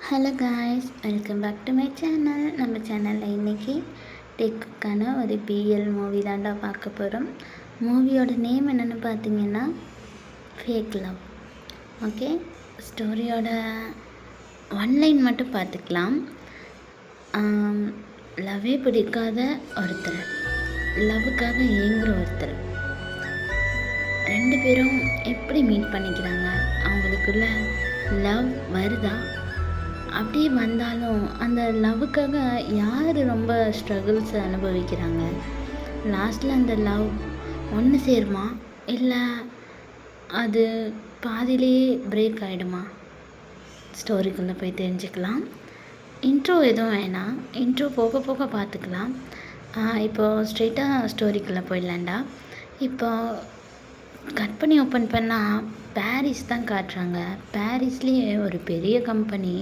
Hello guys, welcome back to my channel. நம்ம சேனலில் இன்றைக்கி டெக்குக்கான ஒரு பிஎல் மூவி தாண்டா பார்க்க போகிறோம். மூவியோட நேம் என்னென்னு பார்த்தீங்கன்னா ஃபேக் லவ். ஓகே, ஸ்டோரியோட ஒன்லைன் மட்டும் பார்த்துக்கலாம். லவ்வே பிடிக்காத ஒருத்தர், லவ்வுக்காக ஏங்குகிற ஒருத்தர், ரெண்டு பேரும் எப்படி மீட் பண்ணிக்கிறாங்க, அவங்களுக்குள்ள லவ் வருதா, அப்படியே வந்தாலும் அந்த லவ்வுக்காக யார் ரொம்ப ஸ்ட்ரகிள்ஸ் அனுபவிக்கிறாங்க, லாஸ்ட்டில் அந்த லவ் ஒன்று சேருமா இல்லை அது பாதியிலேயே பிரேக் ஆகிடுமா? ஸ்டோரிக்குள்ளே போய் தெரிஞ்சுக்கலாம். இன்ட்ரோ எதுவும் வேணாம், இன்ட்ரோ போக போக பார்த்துக்கலாம். இப்போது ஸ்ட்ரெயிட்டாக ஸ்டோரிக்குள்ளே போயிடலாண்டா. இப்போ கட் பண்ணி ஓப்பன் பண்ணால் பாரிஸ் தான் காட்டுறாங்க. பாரிஸ்லேயே ஒரு பெரிய கம்பெனி.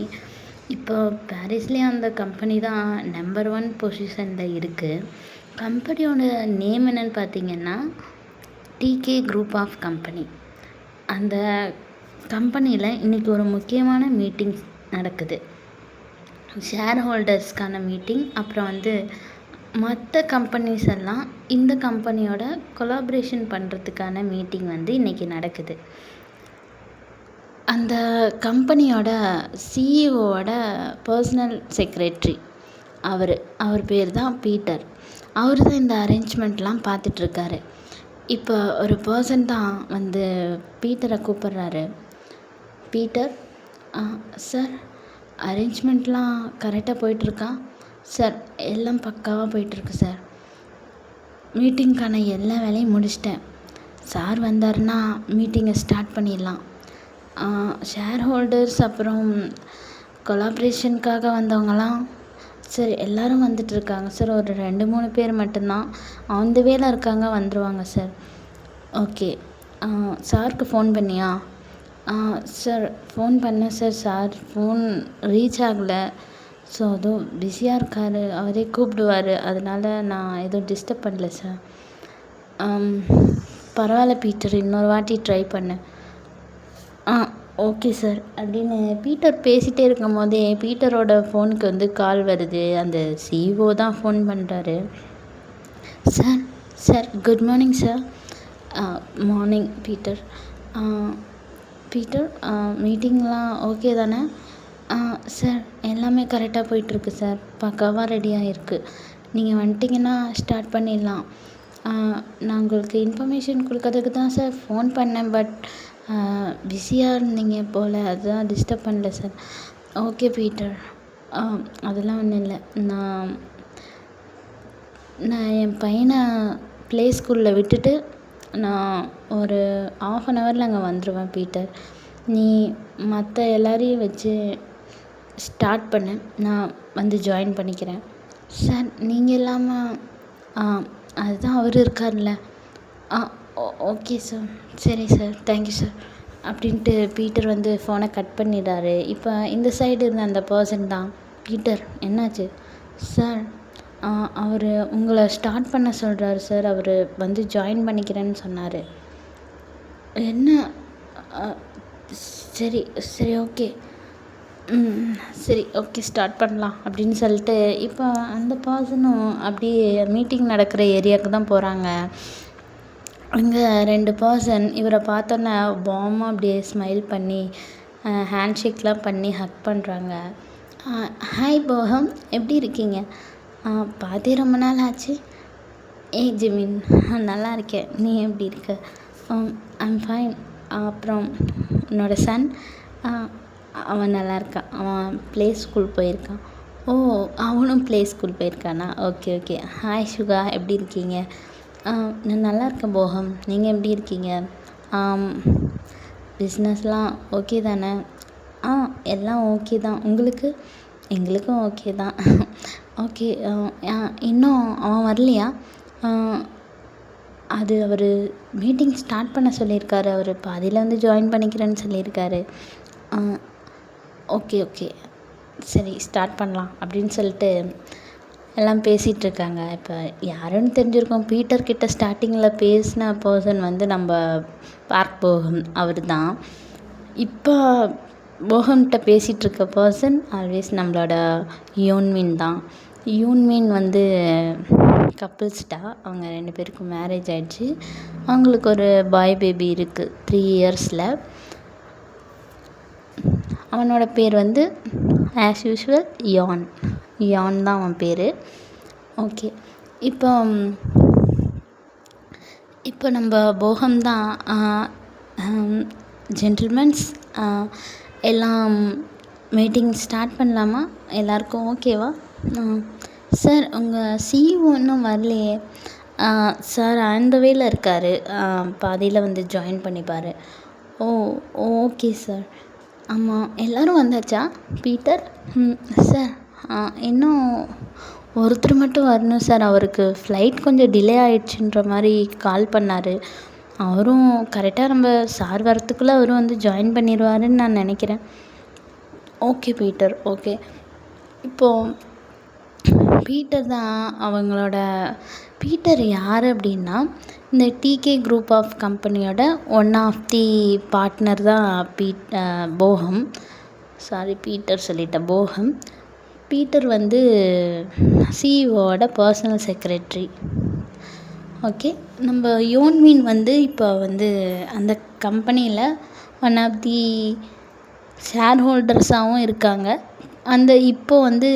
இப்போ பாரிஸ்லேயே அந்த கம்பெனி தான் நம்பர் 1 பொசிஷனில் இருக்குது. கம்பெனியோட நேம் என்னென்னு பார்த்தீங்கன்னா டிகே குரூப் ஆஃப் கம்பெனி. அந்த கம்பெனியில் இன்றைக்கி ஒரு முக்கியமான மீட்டிங் நடக்குது, ஷேர் ஹோல்டர்ஸ்க்கான மீட்டிங். அப்புறம் மற்ற கம்பெனிஸ் எல்லாம் இந்த கம்பெனியோட கொலாபரேஷன் பண்ணுறதுக்கான மீட்டிங் இன்றைக்கி நடக்குது. அந்த கம்பெனியோட சிஇஓவோட பர்சனல் செக்ரெட்ரி அவர் பேர் தான் பீட்டர். அவர் தான் இந்த அரேஞ்ச்மெண்ட்லாம் பார்த்துட்ருக்காரு. இப்போ ஒரு பர்சன் தான் பீட்டரை கூப்பிட்றாரு. பீட்டர், சார் அரேஞ்ச்மெண்ட்லாம் கரெக்டாக போயிட்டுருக்கா? சார் எல்லாம் பக்காவாக போயிட்டுருக்கு சார். மீட்டிங்க்கான எல்லா வேலையும் முடிச்சிட்டேன். சார் வந்தாருன்னா மீட்டிங்கை ஸ்டார்ட் பண்ணிடலாம். ஷேர் ஹோல்டர்ஸ் அப்புறம் கொலாபரேஷனுக்காக வந்தவங்களாம் சார் எல்லோரும் வந்துட்டுருக்காங்க சார். ஒரு 2-3 பேர் மட்டும்தான் அந்த வேலை இருக்காங்க, வந்துடுவாங்க சார். ஓகே, சாருக்கு ஃபோன் பண்ணியா? சார் ஃபோன் பண்ணேன் சார். சார் ஃபோன் ரீச் ஆகலை. ஸோ அதுவும் பிஸியாக இருக்கார், அவரே கூப்பிடுவார், அதனால் நான் எதுவும் டிஸ்டர்ப் பண்ணல சார். பரவாயில்ல பீட்டர், இன்னொரு வாட்டி ட்ரை பண்ணு. ஓகே சார் அப்படின்னு பீட்டர் பேசிகிட்டே இருக்கும் போதே பீட்டரோட ஃபோனுக்கு கால் வருது. அந்த சிஇஓ தான் ஃபோன் பண்ணுறாரு. Sir good morning sir. Morning Peter. Peter, மீட்டிங்லாம் ஓகே தானே? சார் எல்லாமே கரெக்டாக போயிட்டுருக்கு சார், பக்காவாக ரெடியாக இருக்குது. நீங்கள் வந்துட்டிங்கன்னா ஸ்டார்ட் பண்ணிடலாம். நான் உங்களுக்கு இன்ஃபர்மேஷன் கொடுக்கறதுக்கு தான் சார் ஃபோன் பண்ணேன், பட் பிஸியாக இருந்தீங்க போல், அதுதான் டிஸ்டர்ப் பண்ணல சார். ஓகே பீட்டர், அதெல்லாம் ஒன்றும் இல்லை. நான் என் பையனை ப்ளே ஸ்கூலில் விட்டுட்டு நான் ஒரு 1/2 ஹவரில் அங்கே வந்துடுவேன் பீட்டர். நீ மற்ற எல்லாரையும் வச்சு ஸ்டார்ட் பண்ணு, நான் ஜாயின் பண்ணிக்கிறேன். சார் நீங்கள் இல்லாமல் அதுதான் அவர் இருக்கார்ல. ஓகே சார், சரி சார், தேங்க்யூ சார் அப்படின்ட்டு பீட்டர் ஃபோனை கட் பண்ணிடுறாரு. இப்போ இந்த சைடு இருந்த அந்த பர்சன் தான், பீட்டர் என்னாச்சு? சார் அவர் உங்களை ஸ்டார்ட் பண்ண சொல்கிறாரு சார். அவர் ஜாயின் பண்ணிக்கிறேன்னு சொன்னார். என்ன? சரி சரி, ஓகே, சரி ஓகே, ஸ்டார்ட் பண்ணலாம் அப்படின்னு சொல்லிட்டு இப்போ அந்த பர்சனும் அப்படியே மீட்டிங் நடக்கிற ஏரியாவுக்கு தான் போகிறாங்க. அங்கே 2 பர்சன் இவரை பார்த்தோன்னே வார்மாக அப்படியே ஸ்மைல் பண்ணி ஹேண்ட் ஷேக்லாம் பண்ணி ஹக் பண்ணுறாங்க. ஹாய் போகம், எப்படி இருக்கீங்க? பார்த்தே ரொம்ப நாள் ஆச்சு. ஜிமின், நல்லா இருக்கேன், நீ எப்படி இருக்க? I'm fine. அப்புறம் என்னோடய சன், அவன் நல்லா இருக்கான், அவன் ப்ளே ஸ்கூல் போயிருக்கான். ஓ, அவனும் ப்ளே ஸ்கூல் போயிருக்கானா? Okay okay. ஹாய் சுகா, எப்படி இருக்கீங்க? நான் நல்லா இருக்கேன் போகம், நீங்கள் எப்படி இருக்கீங்க? பிஸ்னஸ்லாம் ஓகே தானே? எல்லாம் ஓகே தான். உங்களுக்கு? எங்களுக்கும் ஓகே தான். ஓகே, இன்னும் அவன் வரலையா? அது அவர் மீட்டிங் ஸ்டார்ட் பண்ண சொல்லியிருக்காரு. அவர் பாதியில் ஜாயின் பண்ணிக்கிறேன்னு சொல்லியிருக்காரு. ஓகே ஓகே, சரி ஸ்டார்ட் பண்ணலாம் அப்படின்னு சொல்லிட்டு எல்லாம் பேசிகிட்ருக்காங்க. இப்போ யாருன்னு தெரிஞ்சிருக்கோம், பீட்டர்கிட்ட ஸ்டார்டிங்கில் பேசின பர்சன் நம்ம பார்க் போகம் அவர் தான். இப்போ போகம்கிட்ட பேசிகிட்ருக்க பர்சன் ஆல்வேஸ் நம்மளோட யோன்மின் தான். யோன்மின் வந்து கப்புள்ஸ்டா, அவங்க 2 பேருக்கும் மேரேஜ் ஆகிடுச்சு. அவங்களுக்கு ஒரு பாய் பேபி இருக்குது 3 இயர்ஸில். அவனோட பேர் வந்து ஆஸ் யூஷுவல் யான் தான் அவன் பேர். ஓகே, இப்போ நம்ம போகம் தான். ஜென்டில்மென்ஸ், எல்லாம் மீட்டிங் ஸ்டார்ட் பண்ணலாமா? எல்லாருக்கும் ஓகேவா? சார், உங்கள் சிஇஓ இன்னும் வரலையே. சார் அந்த வேல இருக்கார், பாதியில் வந்து ஜாயின் பண்ணிப்பார். ஓ, ஓகே சார். ஆமாம், எல்லோரும் வந்தாச்சா பீட்டர்? சார், இன்னும் ஒருத்தர் மட்டும் வரணும் சார். அவருக்கு ஃப்ளைட் கொஞ்சம் டிலே ஆகிடுச்சின்ற மாதிரி கால் பண்ணார். அவரும் கரெக்டாக நம்ம சார் வரத்துக்குள்ளே அவரும் வந்து ஜாயின் பண்ணிடுவாருன்னு நான் நினைக்கிறேன். Okay Peter, okay. இப்போது பீட்டர் தான் அவங்களோட. பீட்டர் யார் அப்படின்னா, இந்த டிகே குரூப் ஆஃப் கம்பெனியோட ஒன் ஆஃப் தி பார்ட்னர் தான் போகம். சாரி, பீட்டர் சொல்லிட்டேன், போகம். பீட்டர் வந்து சிஇஓவோட பர்சனல் செக்ரெட்ரி. ஓகே, நம்ம யோன்மின் வந்து இப்போ வந்து அந்த கம்பெனியில் ஒன் ஆஃப் தி ஷேர் ஹோல்டர்ஸாகவும் இருக்காங்க. இப்போ வந்து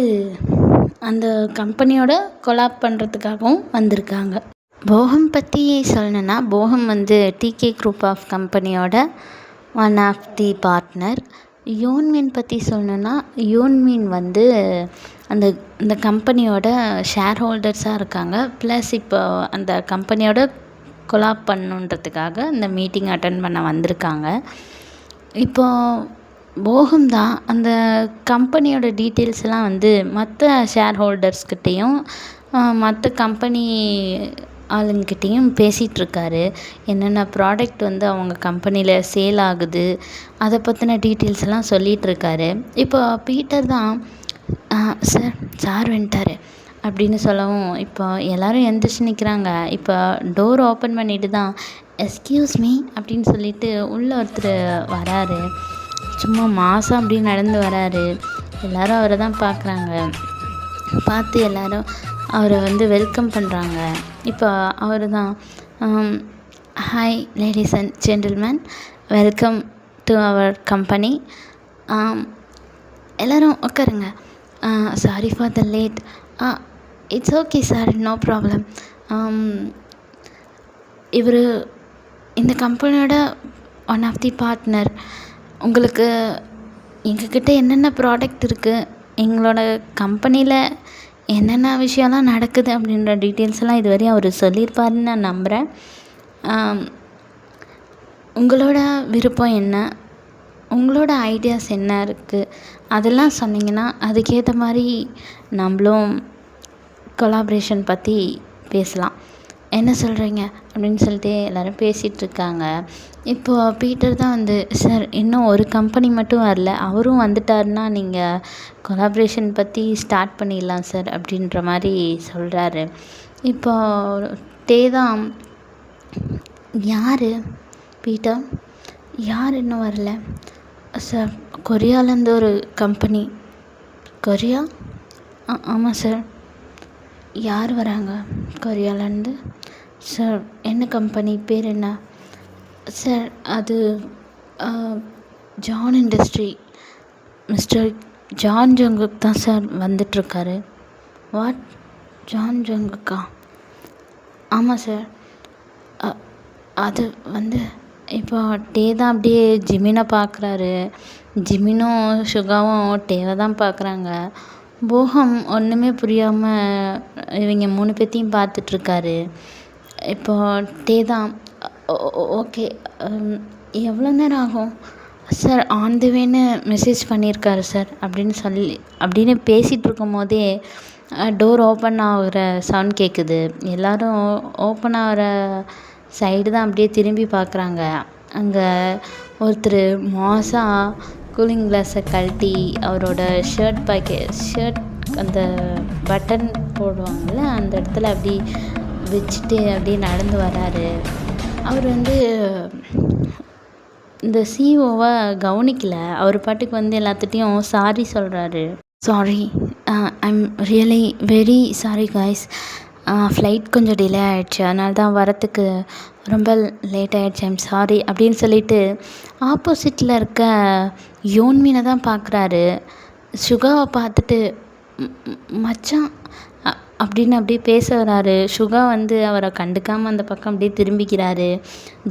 அந்த கம்பெனியோட கொலாப் பண்ணுறதுக்காகவும் வந்திருக்காங்க. போகம் பற்றி சொல்லணுன்னா, போகம் வந்து டிகே குரூப் ஆஃப் கம்பெனியோட ஒன் ஆஃப் தி பார்ட்னர். யோன்மின் பற்றி சொல்லணுன்னா, யோன்மின் வந்து அந்த கம்பெனியோட ஷேர் ஹோல்டர்ஸாக இருக்காங்க. ப்ளஸ் இப்போ அந்த கம்பெனியோட கொலாப் பண்ணணுன்றதுக்காக இந்த மீட்டிங் அட்டன் பண்ண வந்திருக்காங்க. இப்போது போகம் தான் அந்த கம்பெனியோட டீட்டெயில்ஸ்லாம் வந்து மற்ற ஷேர் ஹோல்டர்ஸ்கிட்டேயும் மற்ற கம்பெனி ஆளுங்கக்கிட்டேயும் பேசிகிட்ருக்காரு. என்னென்ன ப்ராடக்ட் வந்து அவங்க கம்பெனியில் சேல் ஆகுது, அதை பற்றின டீட்டெயில்ஸ் எல்லாம் சொல்லிகிட்ருக்காரு. இப்போ பீட்டர் தான், சார் வந்துட்டார் அப்படின்னு சொல்லவும், இப்போ எல்லோரும் எந்திரிச்சு நிற்கிறாங்க. இப்போ டோர் ஓப்பன் பண்ணிட்டு தான், எஸ்கியூஸ் மீ அப்படின்னு சொல்லிட்டு உள்ளே ஒருத்தர் வராரு. சும்மா மாதம் அப்படி நடந்து வராரு. எல்லோரும் அவரை தான் பார்க்குறாங்க. பார்த்து எல்லோரும் அவரை வந்து வெல்கம் பண்ணுறாங்க. இப்போ அவர் தான், hi ladies and gentlemen, welcome to our company. எல்லோரும் உட்காருங்க. Sorry for the late. It's okay sir, no problem. இவர் இந்த கம்பெனியோட ஒன் ஆஃப் தி பார்ட்னர். உங்களுக்கு எங்கக்கிட்ட என்னென்ன ப்ராடக்ட் இருக்குது, எங்களோட கம்பெனியில் என்னென்ன விஷயம்லாம் நடக்குது அப்படின்ற டீட்டெயில்ஸ்லாம் இதுவரையும் அவர் சொல்லியிருப்பாருன்னு நான் நம்புகிறேன். உங்களோட விருப்பம் என்ன, உங்களோட ஐடியாஸ் என்ன இருக்குது, அதெல்லாம் சொன்னீங்கன்னா அதுக்கேற்ற மாதிரி நம்மளும் கொலாபரேஷன் பற்றி பேசலாம். என்ன சொல்கிறீங்க அப்படின்னு சொல்லிட்டு எல்லோரும் பேசிகிட்ருக்காங்க. இப்போது பீட்டர் தான் வந்து, சார் இன்னும் ஒரு கம்பெனி மட்டும் வரல, அவரும் வந்துட்டாருன்னா நீங்கள் கொலாபரேஷன் பற்றி ஸ்டார்ட் பண்ணிடலாம் சார் அப்படின்ற மாதிரி சொல்கிறாரு. இப்போ தான், யார் பீட்டர், யார் இன்னும் வரல சார்? கொரியாலேருந்து ஒரு கம்பெனி. கொரியா? ஆமாம் சார். யார் வராங்க கொரியாலேருந்து? சார் என்ன கம்பெனி, பேர் என்ன? சார் அது Jeon industry. Mister Jeon Jungkook தான் சார் வந்துட்டுருக்காரு. வாட், ஜான் ஜங்குக்கா? ஆமாம் சார். அது வந்து இப்போ தான் அப்படியே ஜிமினை பார்க்குறாரு. ஜிமினும் சுகாவும் டேவை தான் பார்க்குறாங்க. போகம் ஒன்றுமே புரியாமல் இவங்க 3 பேர்த்தையும் பார்த்துட்ருக்காரு. இப்போ தான், ஓகே, எவ்வளோ நேரம் ஆகும் சார்? ஆன் தி வேன்னு மெசேஜ் பண்ணியிருக்காரு சார் அப்படின்னு பேசிகிட்ருக்கும் போதே டோர் ஓப்பன் ஆகிற சவுண்ட் கேட்குது. எல்லோரும் ஓப்பன் ஆகிற சைடு தான் அப்படியே திரும்பி பார்க்குறாங்க. அங்கே ஒருத்தர் மாசாக கூலிங் கிளாஸை கழட்டி அவரோட ஷர்ட் அந்த பட்டன் போடுவாங்கள்ல, அந்த இடத்துல அப்படி வச்சுட்டு அப்படியே நடந்து வராரு. அவர் வந்து இந்த சிஇஓவை கவனிக்கல. அவர் பாட்டுக்கு வந்து எல்லாத்துட்டையும் சாரி சொல்கிறாரு. Sorry, I'm really very sorry guys. Flight கொஞ்சம் டிலே ஆகிடுச்சு, அதனால தான் வரத்துக்கு ரொம்ப லேட் ஆகிடுச்சு. ஐம் சாரி அப்படின்னு சொல்லிட்டு ஆப்போசிட்டில் இருக்க யோன்மீனை தான் பார்க்குறாரு. சுகாவை பார்த்துட்டு மச்சான் அப்படின்னு அப்படியே பேச வராரு. சுகா வந்து அவரை கண்டுக்காமல் அந்த பக்கம் அப்படியே திரும்பிக்கிறாரு.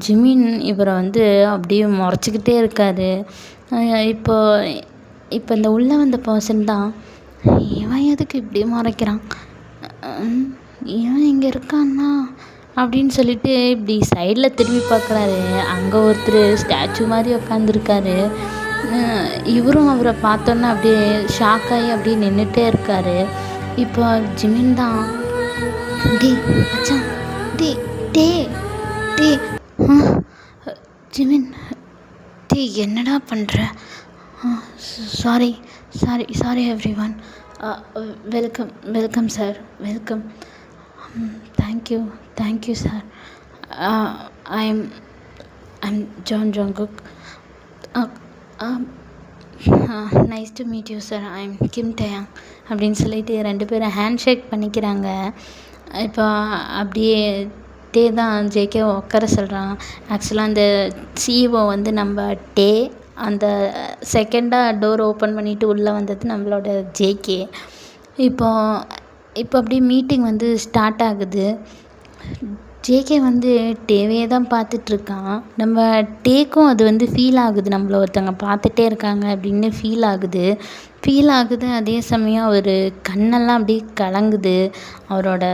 ஜிமின் இவரை வந்து அப்படியே முறைச்சிக்கிட்டே இருக்காரு. இப்போ இப்போ இந்த உள்ளே வந்த பர்சன் தான், இவன் எதுக்கு இப்படி மறைக்கிறான், இவன் இங்கே இருக்கான்னா அப்படின்னு சொல்லிட்டு இப்படி சைடில் திரும்பி பார்க்குறாரு. அங்கே ஒருத்தர் ஸ்டாச்சு மாதிரி உட்காந்துருக்காரு. இவரும் அவரை பார்த்தோன்னே அப்படியே ஷாக்காகி அப்படியே நின்றுட்டே இருக்காரு. இப்போ ஜிமின் தான், டே மச்சான், டே டே டே ஜிமின், டே என்னடா பண்ணுற? Sorry sorry sorry every one. Welcome sir, welcome. Thank you sir. I'm John Jungkook. Nice to meet you sir. I'm Kim de Jong அப்படின்னு சொல்லிட்டு 2 பேரும் ஹேண்ட் ஷேக் பண்ணிக்கிறாங்க. இப்போ அப்படியே டே தான் ஜேகே உட்கார சொல்கிறான். ஆக்சுவலாக அந்த சிஇஓ வந்து நம்ம டே, அந்த செகண்டாக டோர் ஓப்பன் பண்ணிவிட்டு உள்ளே வந்தது நம்மளோட ஜேகே. இப்போ அப்படியே மீட்டிங் வந்து ஸ்டார்ட் ஆகுது. ஜேகே வந்து டேவே தான் பார்த்துட்ருக்கான். நம்ம டேக்கும் அது வந்து ஃபீல் ஆகுது, நம்மளை ஒருத்தவங்க பார்த்துட்டே இருக்காங்க அப்படின்னு ஃபீல் ஆகுது. அதே சமயம் அவர் கண்ணெல்லாம் அப்படியே கலங்குது, அவரோட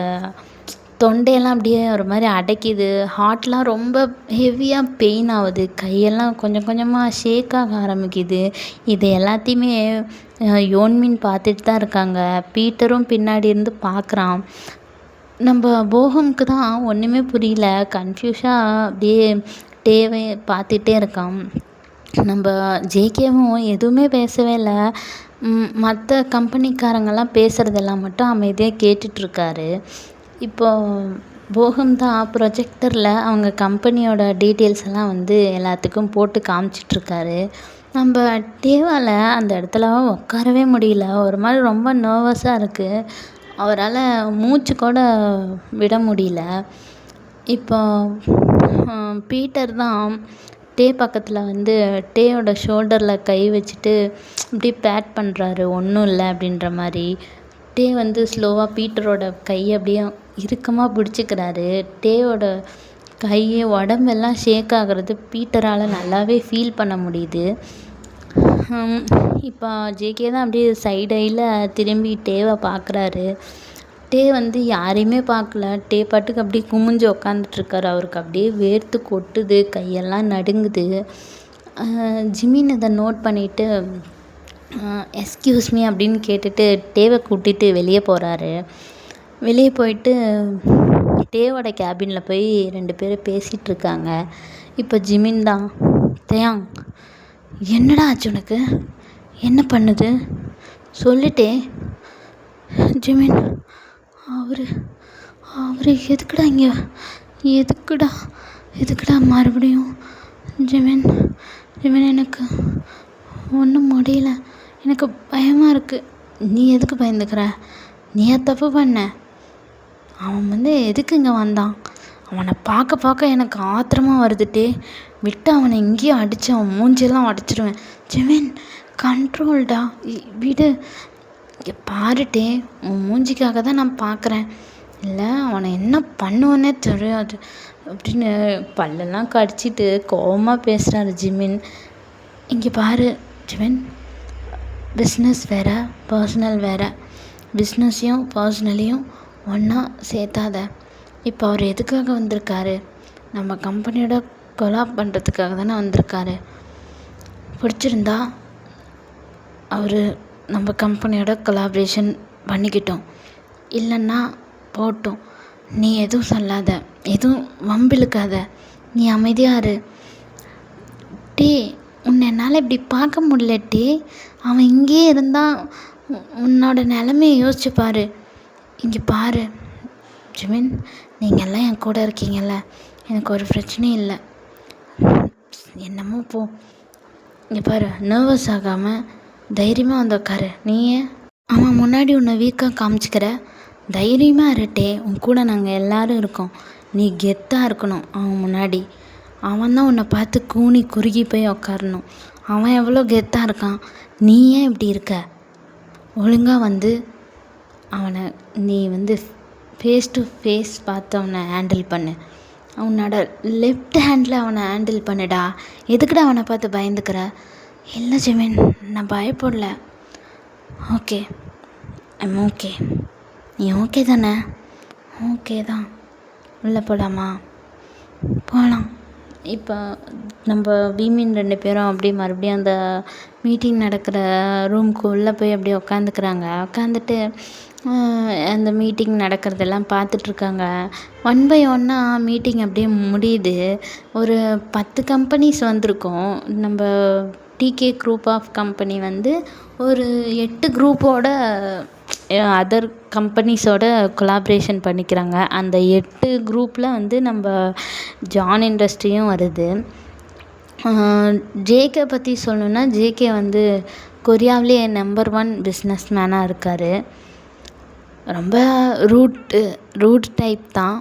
தொண்டையெல்லாம் அப்படியே ஒரு மாதிரி அடைக்கிது, ஹார்ட்லாம் ரொம்ப ஹெவியாக பெயின் ஆகுது, கையெல்லாம் கொஞ்சம் கொஞ்சமாக ஷேக் ஆக ஆரம்பிக்குது. இது எல்லாத்தையுமே யோன்மின் பார்த்துட்டு தான் இருக்காங்க. பீட்டரும் பின்னாடி இருந்து பார்க்குறான். நம்ம போகமுக்கு தான் ஒன்றுமே புரியல, கன்ஃப்யூஷாக அப்படியே டேவை பார்த்துட்டே இருக்கான். நம்ம ஜேகேவும் எதுவுமே பேசவே இல்லை. மற்ற கம்பெனிக்காரங்கெல்லாம் பேசுகிறதெல்லாம் மட்டும் அமைதியாக கேட்டுட்ருக்காரு. இப்போது போகம் தான் ப்ரொஜெக்டரில் அவங்க கம்பெனியோட டீட்டெயில்ஸ் எல்லாம் வந்து எல்லாத்துக்கும் போட்டு காமிச்சிட்ருக்காரு. நம்ம டேவால் அந்த இடத்துல உட்காரவே முடியல, ஒரு மாதிரி ரொம்ப நர்வஸாக இருக்குது. அவரால் மூச்சு கூட விட முடியல. இப்போ பீட்டர் தான் டே பக்கத்தில் வந்து டேயோட ஷோல்டரில் கை வச்சுட்டு அப்படியே பேட் பண்ணுறாரு, ஒன்றும் இல்லை அப்படின்ற மாதிரி. டே வந்து ஸ்லோவாக பீட்டரோட கையை அப்படியே இறுக்கமாக பிடிச்சிக்கிறாரு. டேயோட கையை உடம்பெல்லாம் ஷேக் ஆகிறது பீட்டரால் நல்லாவே ஃபீல் பண்ண முடியுது. இப்போ ஜேகே தான் அப்படியே சைடையில் திரும்பி டேவை பார்க்குறாரு. டே வந்து யாரையுமே பார்க்கல, டே பாட்டுக்கு அப்படியே குமிஞ்சு உக்காந்துட்ருக்காரு. அவருக்கு அப்படியே வேர்த்து கொட்டுது, கையெல்லாம் நடுங்குது. ஜிமின் இதை நோட் பண்ணிவிட்டு எஸ்கியூஸ் மீ அப்படின்னு கேட்டுட்டு டேவை கூட்டிகிட்டு வெளியே போகிறாரு. வெளியே போயிட்டு டேவோட கேபினில் போய் 2 பேரும் பேசிகிட்ருக்காங்க. இப்போ ஜிமின் தான், தயாங் என்னடா ஆச்சு உனக்கு, என்ன பண்ணுது சொல்லிட்டே. ஜிமின், அவர் எதுக்குடா இங்கே, எதுக்குடா மறுபடியும்? ஜிமின் எனக்கு ஒன்றும் முடியல, எனக்கு பயமாக இருக்குது. நீ எதுக்கு பயந்துக்கிற? நீ தப்பு பண்ண? அவன் வந்து எதுக்கு இங்கே வந்தான்? அவனை பார்க்க எனக்கு ஆத்திரமாக வருதுட்டே. விட்டு அவனை எங்கேயும் அடித்து அவன் மூஞ்சியெல்லாம் உடச்சிடுவேன். ஜிமின் கண்ட்ரோல்டா, விடு. இங்கே பாருட்டே, உன் மூஞ்சிக்காக தான் நான் பார்க்குறேன், இல்லை அவனை என்ன பண்ணுவேன்னே தெரியாது அப்படின்னு பல்லெல்லாம் கடிச்சிட்டு கோவமாக பேசுகிறாரு ஜிமின். இங்கே பாரு ஜிமின், பிஸ்னஸ் வேறு பர்சனல் வேறு, பிஸ்னஸையும் பர்சனலையும் ஒன்றா சேர்த்தாத. இப்போ அவர் எதுக்காக வந்திருக்காரு? நம்ம கம்பெனியோட கொலாப் பண்ணுறதுக்காக தானே வந்திருக்காரு. பிடிச்சிருந்தா அவர் நம்ம கம்பெனியோட கொலாபரேஷன் பண்ணிக்கிட்டோம், இல்லைன்னா போட்டோம். நீ எதுவும் சொல்லாத, எதுவும் வம்பிழுக்காத, நீ அமைதியாக இரு. டே, உன்னை என்னால் இப்படி பார்க்க முடியல டே. அவன் இங்கேயே இருந்தால் உன்னோட நிலமையை யோசிச்சு பாரு. இங்கே பாரு ஜிமின், நீங்கள் எல்லாம் என் கூட இருக்கீங்கல்ல, எனக்கு ஒரு பிரச்சனையும் இல்லை. என்னமோ போ. இங்கே பாரு, நர்வஸ் ஆகாமல் தைரியமாக வந்து உட்காரு. நீயே அவன் முன்னாடி உன்னை வீக்காக காமிச்சிக்கிற. தைரியமாக இருட்டே, உன் கூட நாங்கள் எல்லோரும் இருக்கோம். நீ கெத்தாக இருக்கணும் அவன் முன்னாடி. அவன் தான் உன்னை பார்த்து கூனி குறுகி போய் உக்காரணும். அவன் எவ்வளோ கெத்தாக இருக்கான், நீ ஏன் இப்படி இருக்க? ஒழுங்காக வந்து அவனை நீ வந்து ஃபேஸ் டு ஃபேஸ் பார்த்து அவனை ஹேண்டில் பண்ணு. அவனோட லெஃப்ட் ஹேண்டில் அவனை ஹேண்டில் பண்ணுடா. எதுக்குடா அவனை பார்த்து பயந்துக்கிற? இல்லை ஜெமின், நான் பயப்படல. Okay, I'm okay. நீ ஓகே தானே? ஓகே தான். உள்ளே போகலாமா? போகலாம். இப்போ நம்ம வீமின் 2 பேரும் அப்படியே மறுபடியும் அந்த மீட்டிங் நடக்கிற ரூமுக்கு உள்ளே போய் அப்படியே உக்காந்துக்கிறாங்க. உக்காந்துட்டு அந்த மீட்டிங் நடக்கிறதெல்லாம் பார்த்துட்ருக்காங்க. 1 பை 1 மீட்டிங் அப்படியே முடியுது. ஒரு 10 கம்பெனிஸ் வந்திருக்கோம். நம்ம டிகே குரூப் ஆஃப் கம்பெனி வந்து ஒரு 8 குரூப்போட அதர் கம்பெனிஸோட கொலாப்ரேஷன் பண்ணிக்கிறாங்க. அந்த 8 குரூப்பில் வந்து நம்ம ஜான் இண்டஸ்ட்ரியும் வருது. ஜேகே பற்றி சொல்லணுன்னா, ஜேகே வந்து கொரியாவிலே நம்பர் 1 பிஸ்னஸ் மேனாக இருக்கார். ரொம்ப ரூட் டைப் தான்.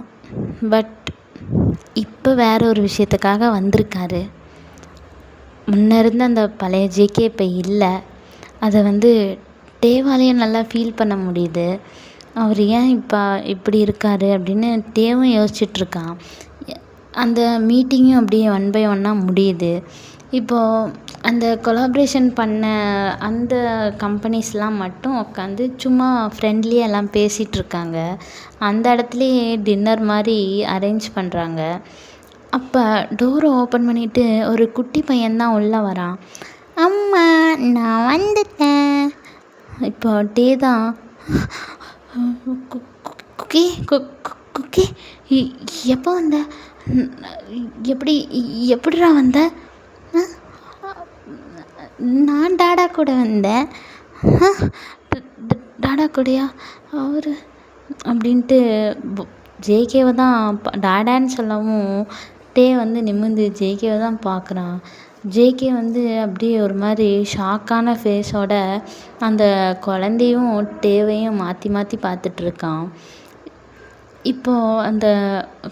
பட் இப்போ வேற ஒரு விஷயத்துக்காக வந்திருக்காரு. முன்ன இருந்த அந்த பழைய ஜேகே இப்போ இல்லை. அதை வந்து டேவாலையும் நல்லா ஃபீல் பண்ண முடியுது. அவர் ஏன் இப்போ இப்படி இருக்கார் அப்படின்னு டேவும் யோசிச்சுட்ருக்கான். அந்த மீட்டிங்கும் அப்படியே 1 பை 1 முடியுது. இப்போது அந்த கொலாப்ரேஷன் பண்ண அந்த கம்பெனிஸ்லாம் மட்டும் உட்காந்து சும்மா ஃப்ரெண்ட்லியாக எல்லாம் பேசிகிட்ருக்காங்க. அந்த இடத்துலையே டின்னர் மாதிரி அரேஞ்ச் பண்ணுறாங்க. அப்போ டோரை ஓப்பன் பண்ணிவிட்டு ஒரு குட்டி பையன்தான் உள்ளே வரான். அம்மா, நான் வந்துட்டேன். இப்போ டே தான், குக்கி குக்கி எப்போ வந்த? எப்படிடா வந்த? நான் டாடா கூட வந்தேன். டாடா கூடயா அவர் அப்படின்ட்டு ஜேகேவை தான் டாடான்னு சொல்லவும் டே வந்து நிமிர்ந்து ஜேகேவை தான் பார்க்குறான். ஜேகே வந்து அப்படியே ஒரு மாதிரி ஷாக்கான ஃபேஸோட அந்த குழந்தையும் டேவையும் மாற்றி மாற்றி பார்த்துட்ருக்கான். இப்போது அந்த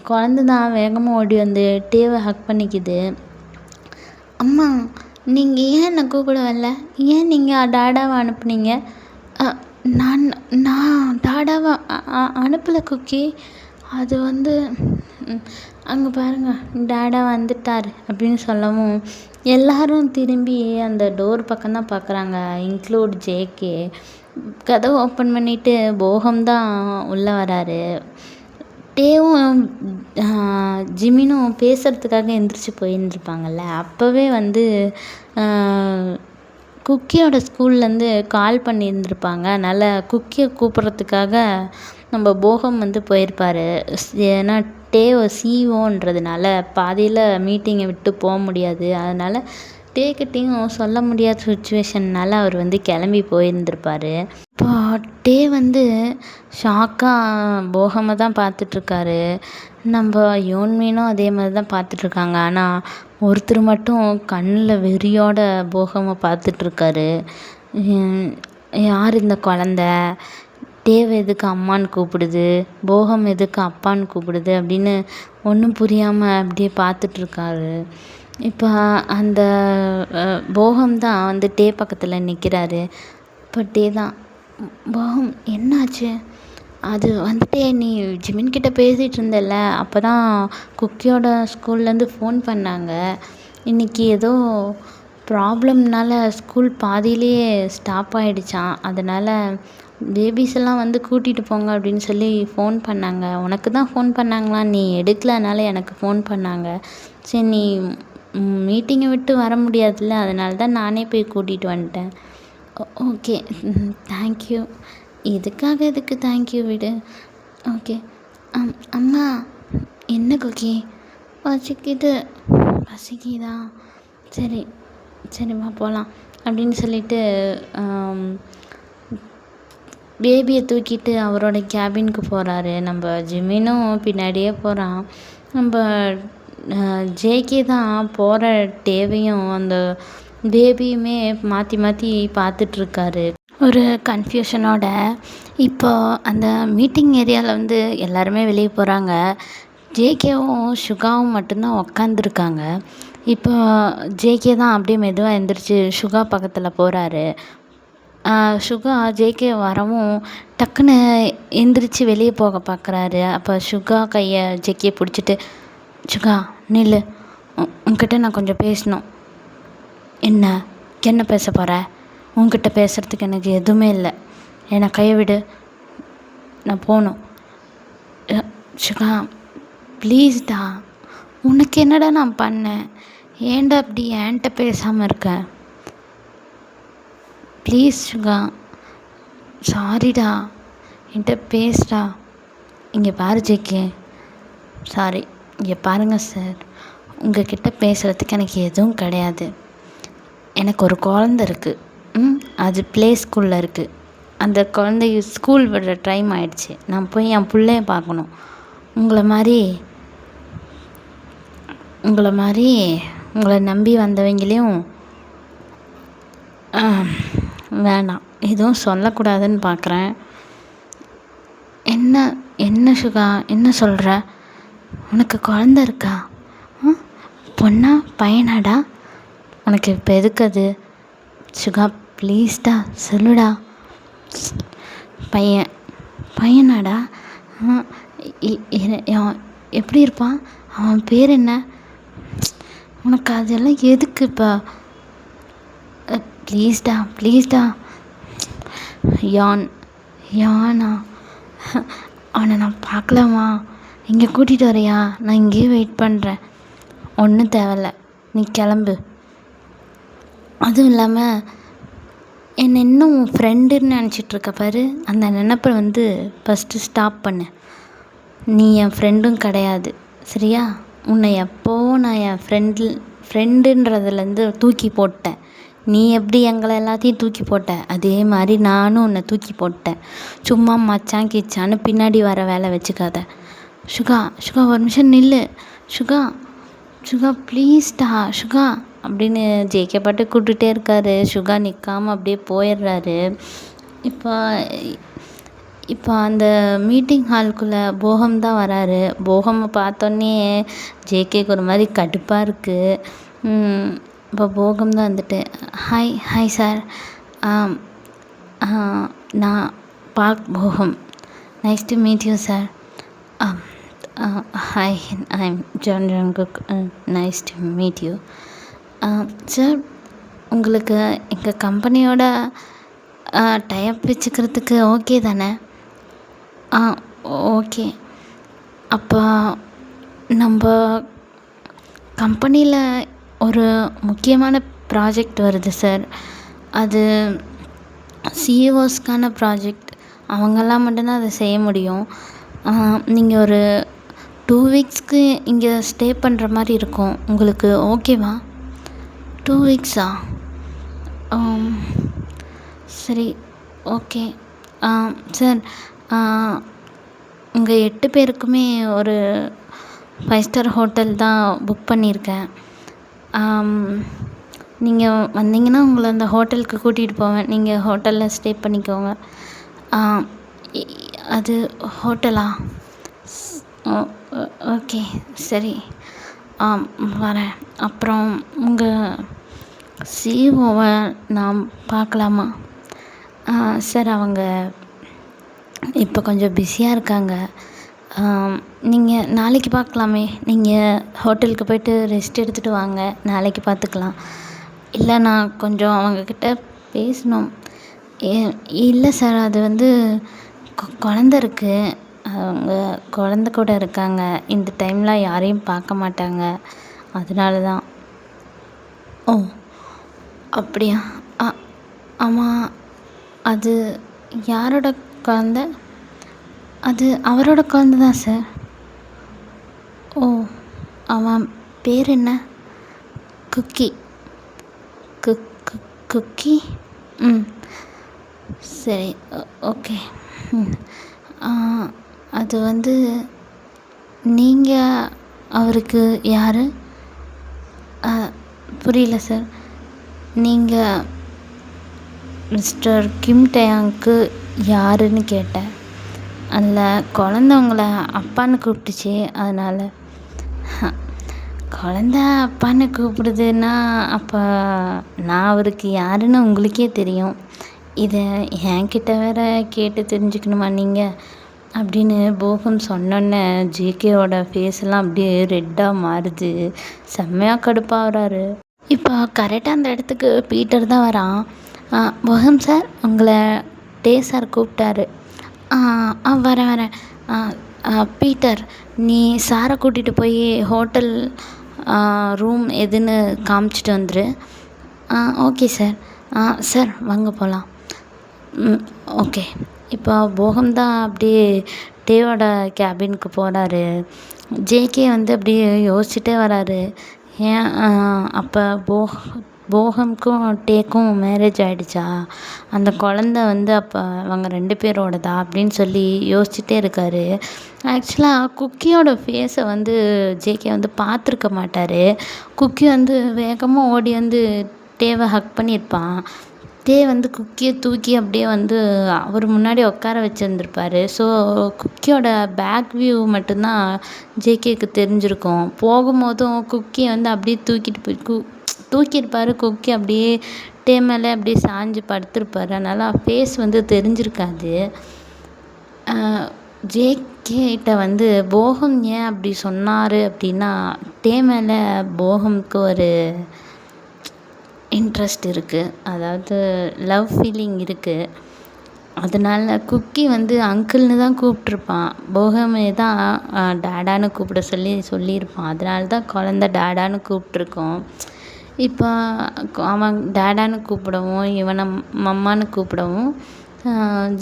குழந்த தான் வேகமாக ஓடி வந்து டேவை ஹக் பண்ணிக்குது. அம்மா, நீங்கள் ஏன் என்னை கூப்பிட வரல? ஏன் நீங்கள் டாடாவை அனுப்புனீங்க? நான் டாடாவை அனுப்பலை குக்கி. அது வந்து அங்கே பாருங்கள், டாடா வந்துட்டார் அப்படின்னு சொல்லவும் எல்லாரும் திரும்பி அந்த டோர் பக்கம்தான் பார்க்குறாங்க, இன்க்ளூட் ஜேகே. கதவை ஓப்பன் பண்ணிவிட்டு போகம் தான் உள்ளே வராரு. டேவும் ஜிமினும் பேசுகிறதுக்காக எந்திரிச்சு போயிருந்துருப்பாங்கள்ல, அப்போவே வந்து குக்கியோட ஸ்கூல்லேருந்து கால் பண்ணியிருந்திருப்பாங்க. அதனால் குக்கியை கூப்பிட்றதுக்காக நம்ம போகம் வந்து போயிருப்பார். ஏன்னா டேவை சிஇஓன்றதுனால பாதியில் மீட்டிங்கை விட்டு போக முடியாது. அதனால் டேக்கிட்டையும் சொல்ல முடியாத சுச்சுவேஷன்னால் அவர் வந்து கிளம்பி போயிருந்திருப்பார். இப்போ டே வந்து ஷாக்காக போகமாக தான் பார்த்துட்ருக்காரு. நம்ம யோன்மீனும் அதே மாதிரி தான் பார்த்துட்ருக்காங்க. ஆனால் ஒருத்தர் மட்டும் கண்ணில் வெறியோட போகமாக பார்த்துட்ருக்காரு. யார் இந்த குழந்த? டேவை எதுக்கு அம்மான்னு கூப்பிடுது, போகம் எதுக்கு அப்பான்னு கூப்பிடுது அப்படின்னு ஒன்றும் புரியாமல் அப்படியே பார்த்துட்ருக்காரு. இப்போ அந்த போகம் தான் வந்து டே பக்கத்தில் நிற்கிறாரு. இப்போ டே தான், போகம் என்னாச்சு? அது வந்துட்டு நீ ஜிமின்கிட்ட பேசிகிட்டு இருந்தல்ல, அப்போ தான் குக்கியோட ஸ்கூல்லேருந்து ஃபோன் பண்ணாங்க. இன்றைக்கி ஏதோ ப்ராப்ளம்னால ஸ்கூல் பாதியிலேயே ஸ்டாப் ஆகிடுச்சான். அதனால் பேபிஸ் எல்லாம் வந்து கூட்டிகிட்டு போங்க அப்படின்னு சொல்லி ஃபோன் பண்ணாங்க. உனக்கு தான் ஃபோன் பண்ணாங்களா? நீ எடுக்கலனால எனக்கு ஃபோன் பண்ணாங்க. சரி, நீ மீட்டிங்கை விட்டு வர முடியாதுல்ல, அதனால தான் நானே போய் கூட்டிகிட்டு வந்துட்டேன். Okay, thank you. எதுக்கு தேங்க்யூ விடு. ஓகே. அம்மா, என்ன குக்கி? பசிக்குதா? சரிம்மா போகலாம் அப்படின்னு சொல்லிட்டு பேபியை தூக்கிட்டு அவரோட கேபினுக்கு போகிறாரு. நம்ம ஜிமினும் பின்னாடியே போகிறான். நம்ம ஜேகே தான் போகிற டேவையும் அந்த பேபியுமே மாற்றி மாற்றி பார்த்துட்ருக்காரு ஒரு கன்ஃப்யூஷனோட. இப்போ அந்த மீட்டிங் ஏரியாவில் வந்து எல்லாருமே வெளியே போகிறாங்க. ஜேகேவும் சுகாவும் மட்டும்தான் உக்காந்துருக்காங்க. இப்போ ஜேகே தான் அப்படியே மெதுவாக எந்திரிச்சு சுகா பக்கத்தில் போகிறாரு. சுகா ஜேகே வரவும் டக்குன்னு எந்திரிச்சு வெளியே போக பார்க்குறாரு. அப்போ சுகா கையை ஜேகே பிடிச்சிட்டு, சுகா நில்லு, உன்கிட்ட நான் கொஞ்சம் பேசணும். என்ன என்ன பேச போகிற? உன்கிட்ட பேசுகிறதுக்கு எனக்கு எதுவுமே இல்லை, என்னை கையை விடு, நான் போகணும். சுகா ப்ளீஸ்டா, உனக்கு என்னடா நான் பண்ணேன்? ஏன்டா அப்படி என்கிட்ட பேசாமல் இருக்க? ப்ளீஸ் சுகா, சாரிடா, என்கிட்ட பேசுடா. இங்கே பாரு ஜேகே, சாரி, இங்கே பாருங்கள் சார், உங்ககிட்ட பேசுகிறதுக்கு எனக்கு எதுவும் கிடையாது. எனக்கு ஒரு குழந்த இருக்குது. அது ப்ளே ஸ்கூலில் இருக்குது. அந்த குழந்தைய ஸ்கூல் விடுற டைம் ஆயிடுச்சு. நான் போய் என் பிள்ளைய பார்க்கணும். உங்களை மாதிரி உங்களை நம்பி வந்தவங்களையும் வேணாம், எதுவும் சொல்லக்கூடாதுன்னு பார்க்குறேன். என்ன சுகா, என்ன சொல்கிற? உனக்கு குழந்த இருக்கா? பொண்ணா பையனாடா? உனக்கு இப்போ எதுக்கு அது? சுகா ப்ளீஸ்டா சொல்லுடா. பையனாடா? எப்படி இருப்பான்? அவன் பேர் என்ன? உனக்கு அதெல்லாம் எதுக்கு இப்போ? ப்ளீஸ்டா. யானா? அவனை நான் பார்க்கலாமா? இங்கே கூட்டிகிட்டு வரையா? நான் இங்கேயே வெயிட் பண்ணுறேன். ஒன்றும் தேவையில்ல, நீ கிளம்பு. அதுவும் இல்லாமல் என்னை இன்னும் உன் ஃப்ரெண்டுன்னு நினச்சிட்ருக்க பாரு. அந்த நினப்பை வந்து ஃபஸ்ட்டு ஸ்டாப் பண்ணு. நீ என் ஃப்ரெண்டும் கிடையாது, சரியா? உன்னை எப்போவும் நான் என் ஃப்ரெண்டுன்றதுலேருந்து தூக்கி போட்டேன். நீ எப்படி எங்களை எல்லாத்தையும் தூக்கி போட்ட, அதே மாதிரி நானும் உன்னை தூக்கி போட்டேன். சும்மா மச்சான் கிச்சான்னு பின்னாடி வர வேலை வச்சுக்காத. சுகா ஒரு நிமிஷம் நில்லு. சுகா ப்ளீஸ்டா சுகா அப்படின்னு ஜேகே பாட்டு கூப்பிட்டுட்டே இருக்காரு. சுகா நிற்காமல் அப்படியே போயிடுறாரு. இப்போ அந்த மீட்டிங் ஹாலுக்குள்ளே போகம் தான் வராரு. போகமை பார்த்தோன்னே ஜேகேக்கு ஒரு மாதிரி கடுப்பாக இருக்குது. இப்போ போகம் தான் வந்துட்டு, ஹாய் சார், நான் பார்க் போகம், nice to meet you sir. Hi, I'm John Jungkook, nice to meet you sir. உங்களுக்கு எங்கள் கம்பெனியோட டைப் வச்சுக்கிறதுக்கு ஓகே தானே? ஓகே. அப்போ நம்ம கம்பெனியில் ஒரு முக்கியமான ப்ராஜெக்ட் வருது சார். அது சிஇஓஸ்க்கான ப்ராஜெக்ட். அவங்கெல்லாம் மட்டும்தான் அதை செய்ய முடியும். நீங்கள் ஒரு 2 வீக்ஸ்க்கு இங்கே ஸ்டே பண்ணுற மாதிரி இருக்கும். உங்களுக்கு ஓகேவா? 2 வீக்ஸா? சரி, ஓகே. சார், உங்கள் 8 பேருக்குமே ஒரு 5 ஸ்டார் ஹோட்டல் தான் புக் பண்ணியிருக்கேன். நீங்கள் வந்தீங்கன்னா உங்களை அந்த ஹோட்டலுக்கு கூட்டிகிட்டு போவேன். நீங்கள் ஹோட்டலில் ஸ்டே பண்ணிக்கோங்க. அது ஹோட்டலா? ஓகே, சரி, வரேன். அப்புறம் உங்கள் சிஇஓவை நான் பார்க்கலாமா? சார், அவங்க இப்போ கொஞ்சம் பிஸியாக இருக்காங்க. நீங்கள் நாளைக்கு பார்க்கலாமே. நீங்கள் ஹோட்டலுக்கு போய்ட்டு ரெஸ்ட் எடுத்துகிட்டு வாங்க, நாளைக்கு பார்த்துக்கலாம். இல்லை, நான் கொஞ்சம் அவங்கக்கிட்ட பேசணும். இல்லை சார், அது வந்து குழந்த இருக்குது. அவங்க குழந்த கூட இருக்காங்க. இந்த டைமில் யாரையும் பார்க்க மாட்டாங்க, அதனால தான். ஓ, அப்படியா? ஆமாம், அது யாரோட குழந்த? அது அவரோட குழந்த தான் சார். ஓ, அவன் பேர் என்ன? குக்கி. குக்கி? சரி, ஓகே. அது வந்து நீங்கள் அவருக்கு யார்? புரியல சார். நீங்கள் மிஸ்டர் கிம் டயாங்க்கு யாருன்னு கேட்டேன். அதில் குழந்த உங்களை அப்பான்னு கூப்பிட்டுச்சு, அதனால். குழந்த அப்பான்னு கூப்பிடுதுன்னா அப்போ நான் அவருக்கு யாருன்னு உங்களுக்கே தெரியும். இதை என்கிட்ட வேற கேட்டு தெரிஞ்சுக்கணுமா நீங்கள்? அப்படின்னு போகம் சொன்னோன்னே ஜேகேவோட ஃபேஸ்லாம் அப்படியே ரெட்டாக மாறுது. செம்மையாக கடுப்பாகிறாரு. இப்போ கரெக்டாக அந்த இடத்துக்கு பீட்டர் தான் வரான். போகம் சார், உங்களை டே சார் கூப்பிட்டாரு. வரேன். பீட்டர், நீ சாரை கூட்டிகிட்டு போய் ஹோட்டல் ரூம் எதுன்னு காமிச்சிட்டு வந்துரு. Okay sir. சார் வாங்க போகலாம். ஓகே. இப்போ போகம் தான் அப்படியே டேவோட கேபினுக்கு போகிறாரு. ஜேகே வந்து அப்படியே யோசிச்சுட்டே வராரு. ஏன் அப்போ போகம்க்கும் டேக்கும் மேரேஜ் ஆகிடுச்சா? அந்த குழந்த வந்து அப்போ அவங்க 2 பேரோடதா அப்படின்னு சொல்லி யோசிச்சுட்டே இருக்காரு. ஆக்சுவலாக குக்கியோட ஃபேஸை வந்து ஜேகே வந்து பார்த்துருக்க மாட்டார். குக்கி வந்து வேகமாக ஓடி வந்து டேவை ஹக் பண்ணியிருப்பான். டே வந்து குக்கியை தூக்கி அப்படியே வந்து அவர் முன்னாடி உட்கார வச்சுருந்துருப்பார். ஸோ குக்கியோட பேக் வியூ மட்டும்தான் ஜேகேக்கு தெரிஞ்சிருக்கும். போகும்போதும் குக்கியை வந்து அப்படியே தூக்கியிருப்பார். குக்கி அப்படியே டே மேலே அப்படியே சாஞ்சு படுத்திருப்பார். அதனால் ஃபேஸ் வந்து தெரிஞ்சிருக்காது. ஜேகேகிட்ட வந்து போகம் ஏன் அப்படி சொன்னார் அப்படின்னா, டே மேலே போகம்க்கு ஒரு இன்ட்ரெஸ்ட் இருக்குது, அதாவது லவ் ஃபீலிங் இருக்குது. அதனால் குக்கி வந்து அங்கிள்னு தான் கூப்பிட்ருப்பான். போகமே தான் டேடான்னு கூப்பிட சொல்லியிருப்பான். அதனால தான் குழந்த டேடான்னு கூப்பிட்ருக்கோம். இப்போ அவன் டேடான்னு கூப்பிடவும் இவனை மம்மான்னு கூப்பிடவும்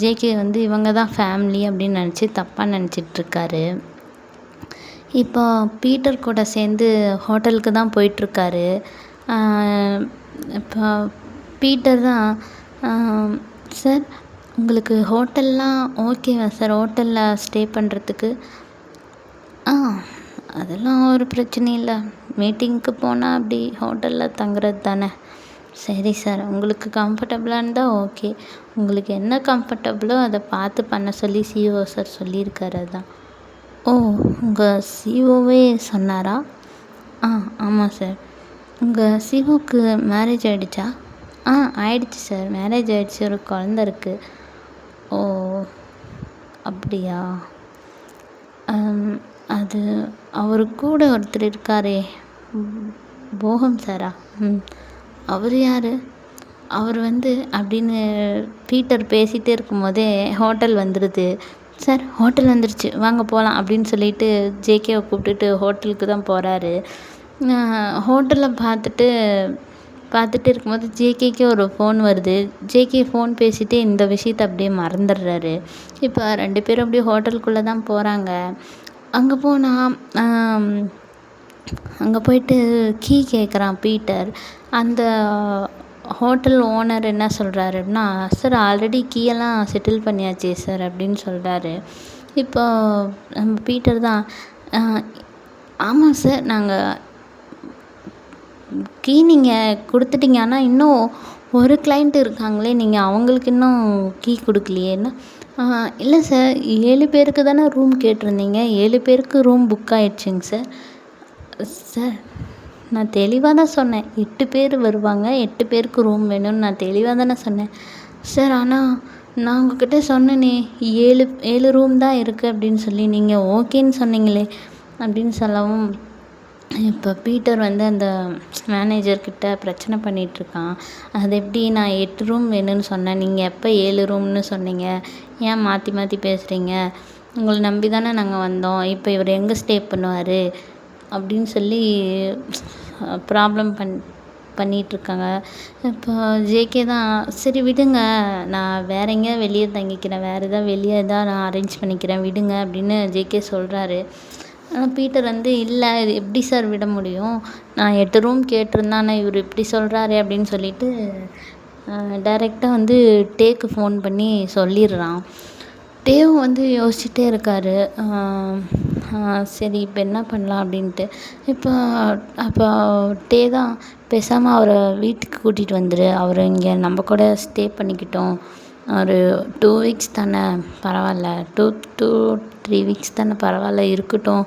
ஜேகே வந்து இவங்க தான் ஃபேமிலி அப்படின்னு நினச்சி தப்பாக நினச்சிட்ருக்காரு. இப்போ பீட்டர் கூட சேர்ந்து ஹோட்டலுக்கு தான் போயிட்டுருக்காரு. இப்போ பீட்டர் தான், சார் உங்களுக்கு ஹோட்டல்லாம் ஓகேவா சார்? ஹோட்டலில் ஸ்டே பண்ணுறதுக்கு? அதெல்லாம் ஒரு பிரச்சனையும் இல்லை. மீட்டிங்க்கு போனால் அப்படி ஹோட்டலில் தங்குறது தானே. சரி சார், உங்களுக்கு கம்ஃபர்டபுளாக இருந்தால் ஓகே. உங்களுக்கு என்ன கம்ஃபர்டபுளோ அதை பார்த்து பண்ண சொல்லி சிஓ சார் சொல்லியிருக்காரு. அதான். ஓ, உங்கள் சிஓவே சொன்னாரா? ஆமாம் சார். உங்கள் சிஓக்கு மேரேஜ் ஆகிடுச்சா? ஆயிடுச்சு சார். மேரேஜ் ஆகிடுச்சு. ஒரு குழந்த இருக்குது. ஓ, அப்படியா? அது அவர் கூட ஒருத்தர் இருக்காரே, போகம் சாரா? அவர் யார்? அவர் வந்து அப்படின்னு பீட்டர் பேசிகிட்டே இருக்கும்போதே ஹோட்டல் வந்துடுது. சார், ஹோட்டல் வந்துருச்சு, வாங்க போகலாம் அப்படின்னு சொல்லிட்டு ஜேகேவை கூப்பிட்டுட்டு ஹோட்டலுக்கு தான் போகிறாரு. ஹோட்டலில் பார்த்துட்டு இருக்கும்போது ஜேகேக்கே ஒரு ஃபோன் வருது. ஜேகே ஃபோன் பேசிகிட்டே இந்த விஷயத்தை அப்படியே மறந்துடுறாரு. இப்போ 2 பேரும் அப்படியே ஹோட்டலுக்குள்ளே தான் போகிறாங்க. அங்கே போயிட்டு கீ கேட்குறான் பீட்டர். அந்த ஹோட்டல் ஓனர் என்ன சொல்கிறாரு அப்படின்னா, சார் ஆல்ரெடி கீயெல்லாம் செட்டில் பண்ணியாச்சு சார் அப்படின்னு சொல்கிறாரு. இப்போ நம்ம பீட்டர் தான், ஆமாம் சார், நாங்கள் கீ நீங்கள் கொடுத்துட்டீங்க, ஆனால் இன்னும் ஒரு கிளைண்ட் இருக்காங்களே, நீங்கள் அவங்களுக்கு இன்னும் கீ கொடுக்கலையேன்னா. இல்லை சார், 7 பேருக்கு தானே ரூம் கேட்டிருந்தீங்க, 7 பேருக்கு ரூம் புக் ஆகிடுச்சிங்க சார். சார், நான் தெளிவாக தான் சொன்னேன், 8 பேர் வருவாங்க, 8 பேருக்கு ரூம் வேணும்னு நான் தெளிவாக தானே சொன்னேன் சார். ஆனால் நான் உங்கள்கிட்ட சொன்னேனே 7 ரூம் தான் இருக்குது அப்படின்னு சொல்லி, நீங்கள் ஓகேன்னு சொன்னீங்களே அப்படின்னு சொல்லவும், இப்போ பீட்டர் வந்து அந்த மேனேஜர்கிட்ட பிரச்சனை பண்ணிகிட்ருக்கான். அது எப்படி நான் 8 ரூம் வேணும்னு சொன்னேன், நீங்கள் எப்போ 7 ரூம்னு சொன்னீங்க, ஏன் மாற்றி மாற்றி பேசுகிறீங்க, உங்களை நம்பி தானே நாங்கள் வந்தோம், இப்போ இவர் எங்கே ஸ்டே பண்ணுவார் அப்படின்னு சொல்லி ப்ராப்ளம் பண்ணிகிட்ருக்காங்க. இப்போ ஜேகே தான், சரி விடுங்க, நான் வேற எங்கேயா வெளியே தங்கிக்கிறேன், வேறு எதாவது வெளியே தான் நான் அரேஞ்ச் பண்ணிக்கிறேன், விடுங்க அப்படின்னு ஜேகே சொல்கிறாரு. ஆனால் பீட்டர் வந்து, இல்லை இது எப்படி சார் விட முடியும், நான் 8 ரூம் கேட்டிருந்தேன், ஆனால் இவர் இப்படி சொல்கிறாரே அப்படின்னு சொல்லிட்டு டைரெக்டாக வந்து டேக்கு ஃபோன் பண்ணி சொல்லிடுறான். டேவும் வந்து யோசிச்சுட்டே இருக்கார். சரி இப்போ என்ன பண்ணலாம் அப்படின்ட்டு. இப்போ அப்போ டே தான் பேசாமல் அவரை வீட்டுக்கு கூட்டிகிட்டு வந்துரு. அவர் இங்கே நம்ம கூட ஸ்டே பண்ணிக்கிட்டோம். ஒரு 2 வீக்ஸ் தானே பரவாயில்ல, 2 வீக்ஸ் தானே பரவாயில்ல இருக்கட்டும்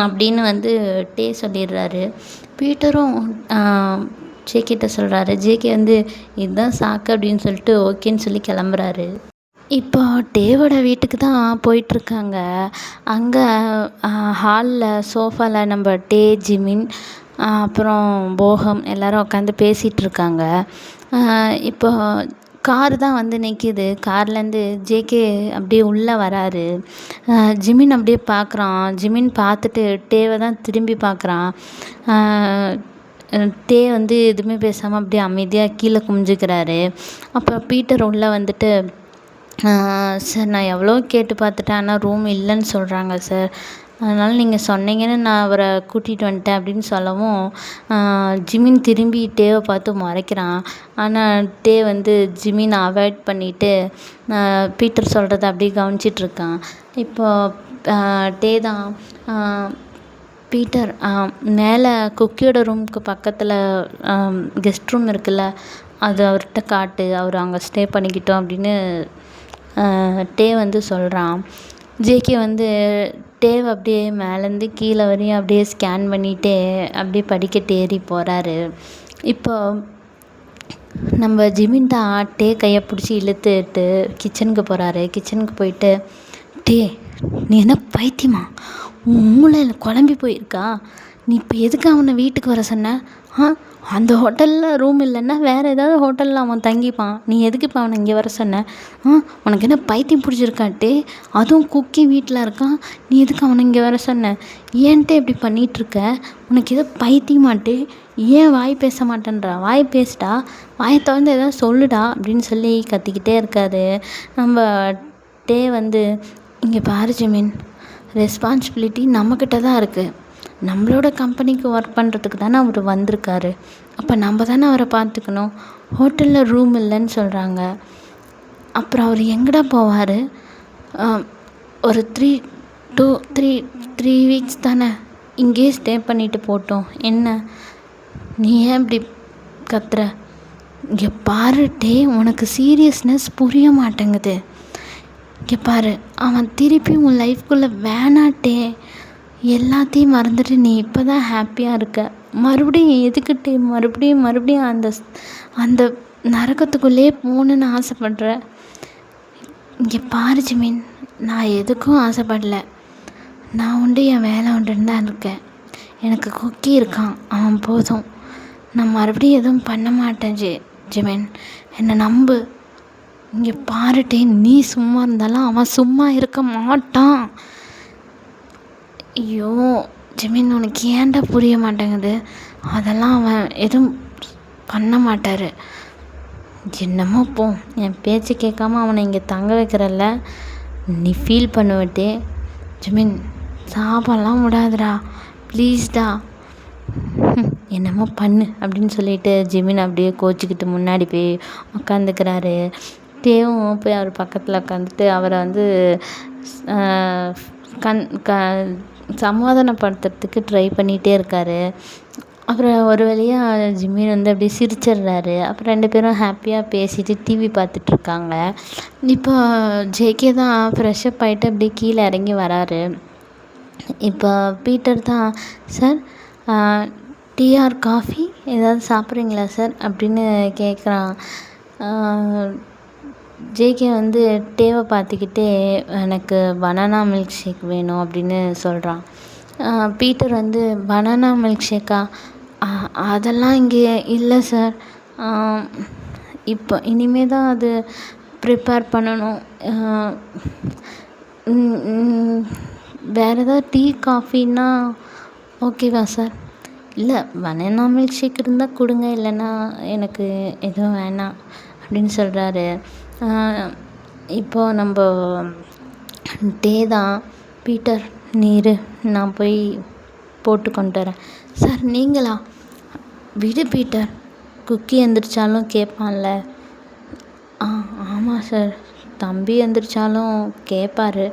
அப்படின்னு வந்து டே சொல்லிடுறாரு. பீட்டரும் ஜேகேட்ட சொல்கிறாரு. ஜேகே வந்து இதுதான் சாக்கு அப்படின்னு சொல்லிட்டு ஓகேன்னு சொல்லி கிளம்புறாரு. இப்போ டேவோட வீட்டுக்கு தான் போயிட்டுருக்காங்க. அங்கே ஹாலில் சோஃபாவில் நம்ம டே, ஜிமின், அப்புறம் போகம் எல்லோரும் உட்காந்து பேசிகிட்ருக்காங்க. இப்போ காரு தான் வந்து நிற்கிது. கார்லேருந்து ஜேகே அப்படியே உள்ளே வராரு. ஜிமின் அப்படியே பார்க்குறான். ஜிமின் பார்த்துட்டு டேவை தான் திரும்பி பார்க்குறான். டே வந்து எதுவுமே பேசாமல் அப்படியே அமைதியாக கீழே குமிஞ்சிக்கிறாரு. அப்போ பீட்டர் உள்ளே வந்துட்டு, சார் நான் எவ்வளோ கேட்டு பார்த்துட்டேன், ஆனால் ரூம் இல்லைன்னு சொல்கிறாங்க சார். அதனால் நீங்கள் சொன்னீங்கன்னு நான் அவரை கூட்டிகிட்டு வந்துட்டேன் அப்படின்னு சொல்லவும், ஜிமின் திரும்பி டேவை பார்த்து முறைக்கிறான். ஆனால் டே வந்து ஜிமினை அவாய்ட் பண்ணிவிட்டு பீட்டர் சொல்கிறத அப்படியே கவனிச்சிட்ருக்கான். இப்போ டே தான், பீட்டர் மேலே குக்கியோட ரூமுக்கு பக்கத்தில் கெஸ்ட் ரூம் இருக்குல்ல, அது அவர்கிட்ட காட்டு, அவர் அங்கே ஸ்டே பண்ணிக்கிட்டோம் அப்படின்னு டே வந்து சொல்கிறான். ஜேகே வந்து டேவை அப்படியே மேலேருந்து கீழே வரையும் அப்படியே ஸ்கேன் பண்ணிகிட்டே அப்படியே படிக்கட்டு ஏறி போகிறாரு. இப்போ நம்ம ஜிமின் தான் டே கையை பிடிச்சி இழுத்துட்டு கிச்சனுக்கு போகிறாரு. கிச்சனுக்கு போயிட்டு, டே நீ என்ன பைத்தியமா, உன் மூளையில் குழம்பி போயிருக்கா? நீ இப்போ எதுக்கு அவனை வீட்டுக்கு வர சொன்ன? அந்த ஹோட்டலில் ரூம் இல்லைன்னா வேறு ஏதாவது ஹோட்டலில் அவன் தங்கிப்பான். நீ எதுக்கு இப்போ அவனை இங்கே வர சொன்ன? உனக்கு என்ன பைத்தியம் பிடிச்சிருக்காட்டே? அதுவும் குக்கி வீட்டில் இருக்கான், நீ எதுக்கு அவனை இங்கே வர சொன்ன? ஏன்ட்டு இப்படி பண்ணிகிட்ருக்க? உனக்கு எதோ பைத்தியமாட்டே? ஏன் வாய் பேச மாட்டேன்றா? வாய் பேசிட்டா, வாயை திறந்து எதாவது சொல்லுடா அப்படின்னு சொல்லி கத்திக்கிட்டே இருக்காரு. நம்ம டே வந்து, இங்கே பாரு ஜிமின், ரெஸ்பான்சிபிலிட்டி நம்மக்கிட்ட தான் இருக்குது. நம்மளோட கம்பெனிக்கு ஒர்க் பண்ணுறதுக்கு தானே அவர் வந்திருக்காரு. அப்போ நம்ம தானே அவரை பார்த்துக்கணும். ஹோட்டலில் ரூம் இல்லைன்னு சொல்கிறாங்க. அப்புறம் அவர் எங்கடா போவார்? ஒரு 3 வீக்ஸ் தானே இங்கேயே ஸ்டே பண்ணிவிட்டு போட்டோம். என்ன நீ ஏன் இப்படி கத்துற? இங்கே பாரு டே, உனக்கு சீரியஸ்னஸ் புரிய மாட்டேங்குது. இங்கே பாரு, அவன் திருப்பி உன் லைஃப்குள்ளே வேணாட்டே. எல்லாத்தையும் மறந்துட்டு நீ இப்போ தான் ஹாப்பியாக இருக்க. மறுபடியும் எதுக்கிட்டே மறுபடியும் அந்த நரகத்துக்குள்ளே போகணுன்னு ஆசைப்படுற? இங்கே பாரு ஜிமின், நான் எதுக்கும் ஆசைப்படல. நான் உண்டு, என் வேலை உண்டுன்னு தான் இருக்கேன். எனக்கு குக்கி இருக்கான், அவன் போதும். நான் மறுபடியும் எதுவும் பண்ண மாட்டேன் ஜிமின், என்னை நம்பு. இங்கே பாருட்டே, நீ சும்மா இருந்தாலும் அவன் சும்மா இருக்க மாட்டான். ஐயோ ஜிமின், உனக்கு ஏன்டா புரிய மாட்டேங்குது? அதெல்லாம் அவன் எதுவும் பண்ண மாட்டார். என்னமோ போ, என் பேச்சு கேட்காம அவனை இங்கே தங்க வைக்கிறல்ல, நீ ஃபீல் பண்ணுவட்டே. ஜிமின், சாபெல்லாம் விடாதுடா, ப்ளீஸ்டா, என்னமோ பண்ணு அப்படின்னு சொல்லிட்டு ஜிமின் அப்படியே கோச்சிக்கிட்டு முன்னாடி போய் உக்காந்துக்கிறாரு. தேவும் போய் அவர் பக்கத்தில் உட்காந்துட்டு அவரை வந்து சமாதானப்படுத்துறதுக்கு ட்ரை பண்ணிகிட்டே இருக்கார். அப்புறம் ஒரு வழியாக ஜிமின் வந்து அப்படியே சிரிச்சிடுறாரு. அப்புறம் 2 பேரும் ஹாப்பியாக பேசிட்டு டிவி பார்த்துட்ருக்காங்க. இப்போ ஜேகே தான் ஃப்ரெஷ்அப் ஆகிட்டு அப்படியே கீழே இறங்கி வராரு. இப்போ பீட்டர் தான், சார் டீ ஆர் காஃபி ஏதாவது சாப்பிட்றீங்களா சார் அப்படின்னு கேட்குறான். ஜேகே வந்து டேவை பார்த்துக்கிட்டே, எனக்கு பனானா மில்க் ஷேக் வேணும் அப்படின்னு சொல்கிறான். பீட்டர் வந்து, பனானா மில்க் ஷேக்கா? அதெல்லாம் இங்கே இல்லை சார். இப்போ இனிமே தான் அது ப்ரிப்பேர் பண்ணணும். வேறு ஏதாவது டீ காஃபின்னா ஓகேவா சார்? இல்லை, பனானா மில்க் ஷேக் இருந்தால் கொடுங்க, இல்லைன்னா எனக்கு எதுவும் வேணாம் அப்படின்னு சொல்கிறாரு. இப்போது நம்ம டே தான், பீட்டர் நீர் நான் போய் போட்டு கொண்டு வரேன். சார் நீங்களா? விடு பீட்டர், குக்கி எந்திரிச்சாலும் கேட்பான்ல. ஆமாம் சார், தம்பி எந்திரிச்சாலும் கேட்பாரு.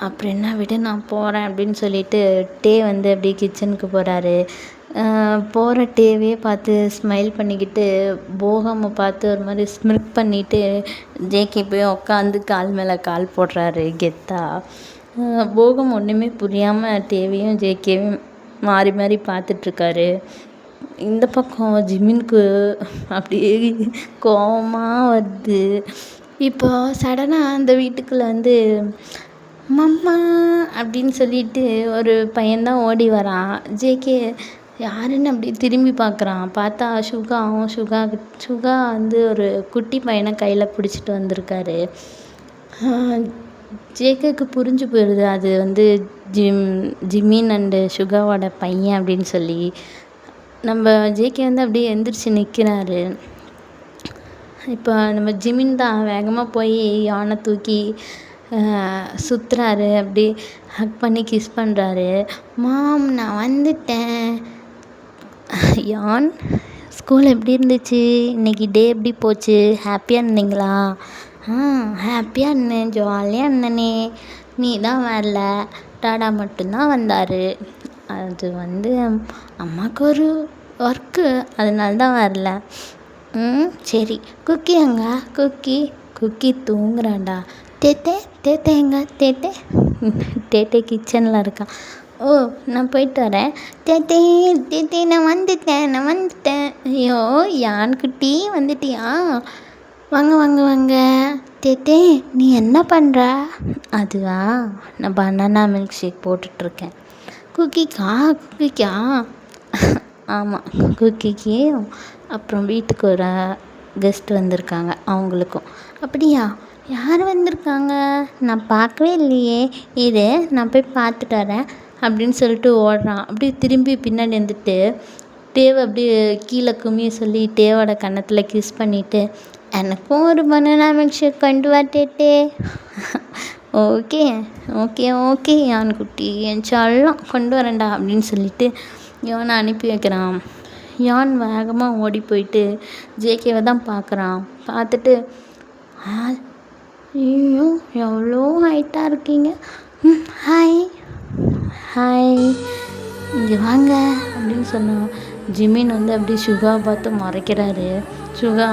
அப்புறம் என்ன விடு நான் போகிறேன் அப்படின்னு சொல்லிட்டு டே வந்து அப்படியே கிச்சனுக்கு போகிறாரு. போகிற டேவே பார்த்து ஸ்மைல் பண்ணிக்கிட்டு போகாம பார்த்து ஒரு மாதிரி ஸ்மிர்க் பண்ணிவிட்டு ஜேகே போய் உட்காந்து கால் மேலே கால் போடுறாரு கெத்தா. போகம் ஒன்றுமே புரியாமல் டேவையும் ஜேகேவையும் மாறி மாறி பார்த்துட்ருக்காரு. இந்த பக்கம் ஜிமினுக்கு அப்படியே கோவமாக வருது. இப்போ சடனாக அந்த வீட்டுக்குள்ளே வந்து மம்மா அப்படின்னு சொல்லிட்டு ஒரு பையன்தான் ஓடி வரான். ஜேகே யாருன்னு அப்படி திரும்பி பார்க்குறான். பார்த்தா சுகா வந்து ஒரு குட்டி பையனை கையில் பிடிச்சிட்டு வந்திருக்காரு. ஜேகேக்கு புரிஞ்சு போயிடுது அது வந்து ஜிமின் அண்டு சுகாவோட பையன் அப்படின்னு சொல்லி. நம்ம ஜேகே வந்து அப்படியே எந்திரிச்சு நிற்கிறாரு. இப்போ நம்ம ஜிமின் தான் வேகமாக போய் யானை தூக்கி சுற்றுறாரு. அப்படி ஹக் பண்ணி கிஸ் பண்ணுறாரு. மாம் நான் வந்துட்டேன். யான் ஸ்கூல் எப்படி இருந்துச்சு, இன்றைக்கி டே எப்படி போச்சு, ஹாப்பியாக இருந்தீங்களா? ஹாப்பியாக இருந்தேன், ஜாலியாக இருந்தேனே. நீ தான் வரல, டாடா மட்டும்தான் வந்தார். அது வந்து அம்மாவுக்கு ஒரு ஒர்க்கு, அதனால தான் வரல. சரி குக்கி அங்க குக்கி தூங்குறான்டா. தேத்தே எங்க தேத்தே கிச்சனில் இருக்கான். ஓ நான் போயிட்டு வரேன். தேத்தே நான் வந்துட்டேன். ஐயோ யான்குட்டி வந்துட்டியா? வாங்க தேத்தே நீ என்ன பண்ணுற? அதுவா நான் பனானா மில்க் ஷேக் போட்டுட்ருக்கேன். குக்கிக்கா? ஆமாம் குக்கிக்கு. அப்புறம் வீட்டுக்கு ஒரு கெஸ்ட் வந்திருக்காங்க, அவங்களுக்கும். அப்படியா? யார் வந்திருக்காங்க? நான் பார்க்கவே இல்லையே. இரு நான் போய் பார்த்துட்டு வரேன் அப்படின்னு சொல்லிட்டு ஓடுறான். அப்படியே திரும்பி பின்னாடி வந்துட்டு டேவை அப்படியே கீழே குமிய சொல்லி டேவோட கன்னத்தில் கிஸ் பண்ணிவிட்டு எனக்கும் ஒரு பனானா மில்க் ஷேக் கொண்டு வா டேட்டே. ஓகே யான்குட்டி என் செல்லம் கொண்டு வரேன்டா அப்படின்னு சொல்லிட்டு யானை அனுப்பி வைக்கிறான். யான் வேகமாக ஓடி போயிட்டு ஜேகேவை தான் பார்க்குறான். பார்த்துட்டு ஐயோ எவ்வளோ ஹைட்டாக இருக்கீங்க. ஹாய் இங்கே வாங்க அப்படின்னு சொன்னான். ஜிமின் வந்து அப்படி சுகாவை பார்த்து மறைக்கிறாரு. சுகா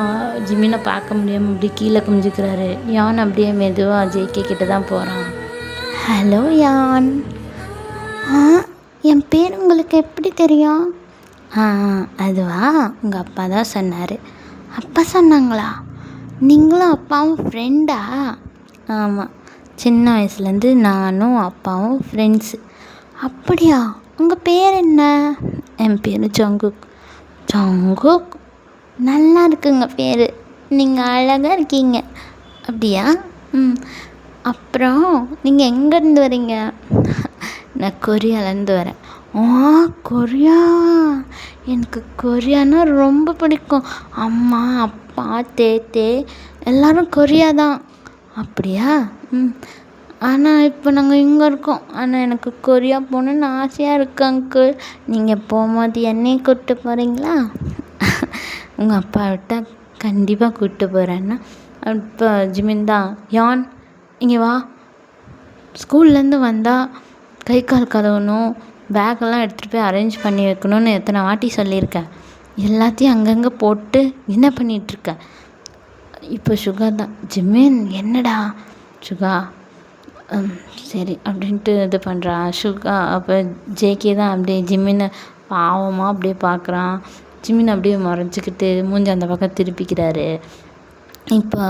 ஜிமினை பார்க்க முடியாமல் அப்படி கீழே குமிஞ்சிக்கிறாரு. யான் அப்படியே மெதுவாக ஜேகே கிட்ட தான் போகிறான். ஹலோ யான். என் பேர் உங்களுக்கு எப்படி தெரியும்? அதுவா உங்கள் அப்பா தான் சொன்னார். அப்பா சொன்னாங்களா? நீங்களும் அப்பாவும் ஃப்ரெண்டா? ஆமாம், சின்ன வயசுலேருந்து நானும் அப்பாவும் ஃப்ரெண்ட்ஸு. அப்படியா? உங்கள் பேர் என்ன? என் பேர் ஜங்குக். நல்லா இருக்குங்க பேர், நீங்கள் அழகாக இருக்கீங்க. அப்படியா? அப்புறம் நீங்கள் எங்கேருந்து வரீங்க? நான் கொரியாலேருந்து வரேன். கொரியா? எனக்கு கொரியானா ரொம்ப பிடிக்கும். அம்மா அப்பா தேத்தே எல்லோரும் கொரியா தான். அப்படியா? ஆனால் இப்போ நாங்கள் இங்கே இருக்கோம். ஆனால் எனக்கு கொரியா போகணுன்னு ஆசையாக இருக்குது அங்கிள். நீங்கள் போகும்போது என்னையும் கூப்பிட்டு போகிறீங்களா? உங்கள் அப்பா விட்டால் கண்டிப்பாக கூப்பிட்டு போகிறேன்னா. இப்போ ஜிமின் தான் யான் இங்கே வா. ஸ்கூல்லேருந்து வந்தால் கை கால் கழுவணும், பேக்கெல்லாம் எடுத்துகிட்டு போய் அரேஞ்ச் பண்ணி வைக்கணும்னு எத்தனை வாட்டி சொல்லியிருக்கேன். எல்லாத்தையும் அங்கங்கே போட்டு என்ன பண்ணிகிட்ருக்க? இப்போ சுகா தான் ஜிமின் என்னடா? சுகா சரி அப்படின்ட்டு இது பண்ணுறான். சுகா அப்போ ஜேகே தான் அப்படியே ஜிமினை பாவமாக அப்படியே பார்க்குறான். ஜிமின் அப்படியே மறைஞ்சிக்கிட்டு மூஞ்சி அந்த பக்கம் திருப்பிக்கிறாரு. இப்போ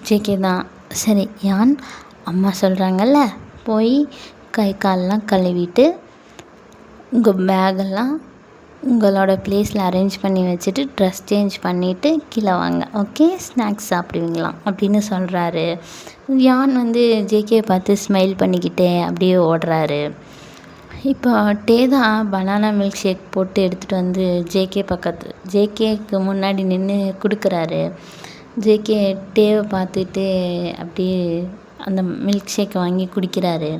ஜேகே தான் சரி யான் அம்மா சொல்கிறாங்கல்ல, போய் கை காலெலாம் கழுவிட்டு உங்கள் பேகெல்லாம் உங்களோட ப்ளேஸில் அரேஞ்ச் பண்ணி வச்சுட்டு ட்ரெஸ் சேஞ்ச் பண்ணிவிட்டு கீழே வாங்க, ஓகே? ஸ்நாக்ஸ் சாப்பிடுவீங்களாம் அப்படின்னு சொல்கிறாரு. யான் வந்து ஜேகேயை பார்த்து ஸ்மைல் பண்ணிக்கிட்டே அப்படியே ஓடுறாரு. இப்போ டே தான் பனானா மில்க் ஷேக் போட்டு எடுத்துகிட்டு வந்து ஜேகேக்கு முன்னாடி நின்று கொடுக்குறாரு. ஜேகே டேவை பார்த்துட்டு அப்படியே அந்த மில்க் ஷேக்கை வாங்கி குடிக்கிறாரு.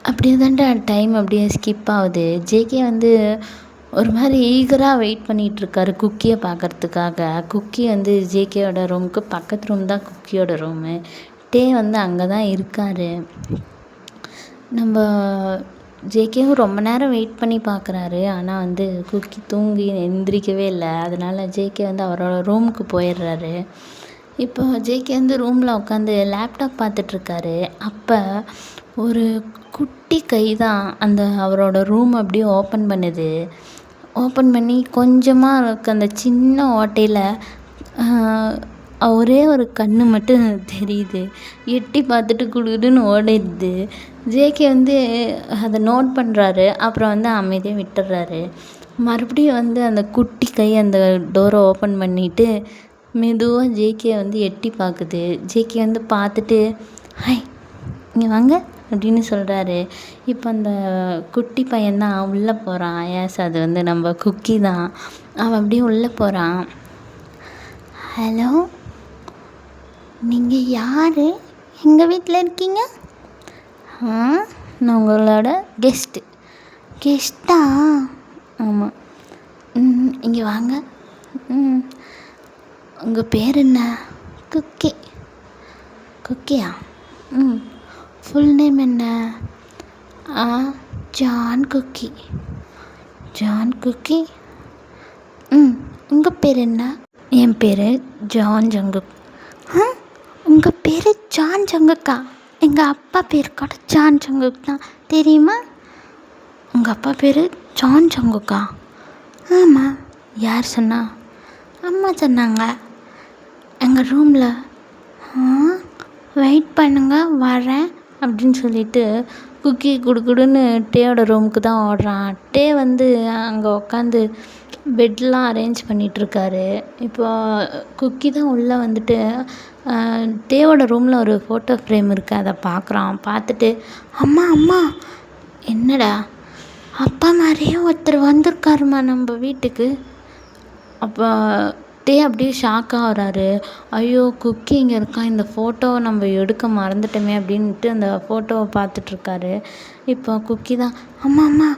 அப்படியே தான்டா டைம் அப்படியே ஸ்கிப் ஆகுது. ஜேகே வந்து ஒரு மாதிரி ஈகராக வெயிட் பண்ணிகிட்ருக்காரு குக்கியை பார்க்குறதுக்காக. குக்கி வந்து ஜேகேயோட ரூமுக்கு பக்கத்து ரூம் தான் குக்கியோட ரூமு. டே வந்து அங்கே தான் இருக்கார். நம்ம ஜேகேவும் ரொம்ப நேரம் வெயிட் பண்ணி பார்க்குறாரு. ஆனால் வந்து குக்கி தூங்கி எந்திரிக்கவே இல்லை. அதனால ஜேகே வந்து அவரோட ரூமுக்கு போயிடுறாரு. இப்போ ஜேகே வந்து ரூமில் உட்காந்து லேப்டாப் பார்த்துட்ருக்காரு. அப்போ ஒரு குட்டி கை தான் அந்த அவரோட ரூம் அப்படியே ஓப்பன் பண்ணுது. ஓப்பன் பண்ணி கொஞ்சமாக இருக்க அந்த சின்ன ஓட்டையில் ஒரே ஒரு கண்ணு மட்டும் தெரியுது. எட்டி பார்த்துட்டு குடுகுடுன்னு ஓடிடுது. ஜேகே வந்து அதை நோட் பண்ணுறாரு. அப்புறம் வந்து அமைதியாக விட்டுடுறாரு. மறுபடியும் வந்து அந்த குட்டி கை அந்த டோரை ஓப்பன் பண்ணிவிட்டு மெதுவாக ஜேகே வந்து எட்டி பார்க்குது. ஜேகே வந்து பார்த்துட்டு ஹாய் இங்கே வாங்க அப்படின்னு சொல்கிறாரு. இப்போ அந்த குட்டி பையன்தான் உள்ளே போகிறான். அது வந்து நம்ம குக்கி தான். அவன் அப்படியே உள்ளே போகிறான். ஹலோ, நீங்கள் யார்? எங்கள் வீட்டில் இருக்கீங்க? நான் உங்களோட கெஸ்ட்டா? ஆமாம். இங்கே வாங்க. உங்கள் பேர் என்ன? குக்கியா? ஃபுல் நேம் என்ன? John Cookie. உங்கள் பேர் என்ன? என் பேர் ஜான் ஜங்குக். உங்கள் பேர் ஜான் ஜங்குக்கா? எங்கள் அப்பா பேர் கூட ஜான் ஜங்குக் தான், தெரியுமா? உங்கள் அப்பா பேர் ஜான் ஜங்குக்கா? ஆமாம். யார் சொன்னா? அம்மா சொன்னாங்க எங்கள் ரூமில். வெயிட் பண்ணுங்க, வரேன் அப்படின்னு சொல்லிட்டு குக்கி குடுகுடுன்னு டேயோட ரூமுக்கு தான் ஓடுறான். டே வந்து அங்கே உட்காந்து பெட்லாம் அரேஞ்ச் பண்ணிகிட்ருக்காரு. இப்போ குக்கி தான் உள்ளே வந்துட்டு டேவோட ரூமில் ஒரு ஃபோட்டோ ஃப்ரேம் இருக்குது. அதை பார்க்குறான். பார்த்துட்டு அம்மா என்னடா, அப்பா மாதிரியே ஒருத்தர் வந்திருக்காருமா நம்ம வீட்டுக்கு. அப்போ டே அப்படியே ஷாக் ஆகுறாரு. ஐயோ, குக்கி இங்கே இருக்கான், இந்த ஃபோட்டோவை நம்ம எடுக்க மறந்துட்டோமே அப்படின்ட்டு அந்த ஃபோட்டோவை பார்த்துட்ருக்காரு. இப்போ குக்கி தான் அம்மா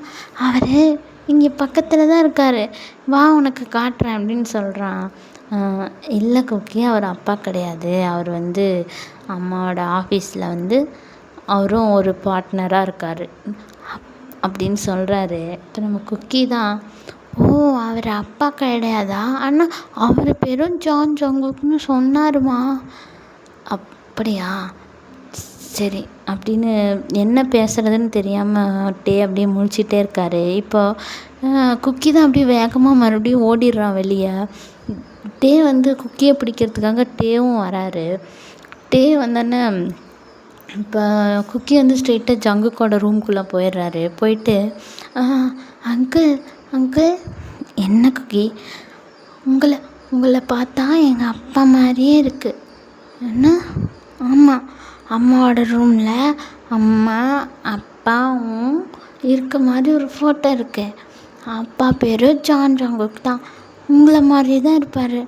அவர் இங்கே பக்கத்தில் தான் இருக்கார், வா உனக்கு காட்டுறேன் அப்படின்னு சொல்கிறான். இல்லை குக்கி, அவர் அப்பா கிடையாது. அவர் வந்து அம்மாவோட ஆஃபீஸில் வந்து அவரும் ஒரு பார்ட்னராக இருக்கார் அப்படின்னு சொல்கிறாரு. இப்போ நம்ம குக்கி தான் அவர் அப்பா கிடையாதா? ஆனால் அவர் பேரும் ஜான் ஜங்குக்னு சொன்னாருமா. அப்படியா, சரி அப்படின்னு என்ன பேசுகிறதுன்னு தெரியாமல் டே அப்படியே முழிச்சிட்டே இருக்காரு. இப்போ குக்கி தான் அப்படியே வேகமாக மறுபடியும் ஓடிடுறான் வெளியே. டே வந்து குக்கியை பிடிக்கிறதுக்காக டேவும் வராரு. டே வந்தோடனே இப்போ குக்கி வந்து ஸ்ட்ரெயிட்டாக ஜங்குக்கோட ரூம்குள்ளே போயிடுறாரு. போயிட்டு அங்கிள் என்ன குக்கி, உங்களை பார்த்தா எங்கள் அப்பா மாதிரியே இருக்குது. என்ன? ஆமாம், அம்மாவோட ரூமில் அம்மா அப்பாவும் இருக்க மாதிரி ஒரு ஃபோட்டோ இருக்குது. அப்பா பேர் ஜான் ஜங்குக் தான், உங்களை மாதிரி தான் இருப்பார்.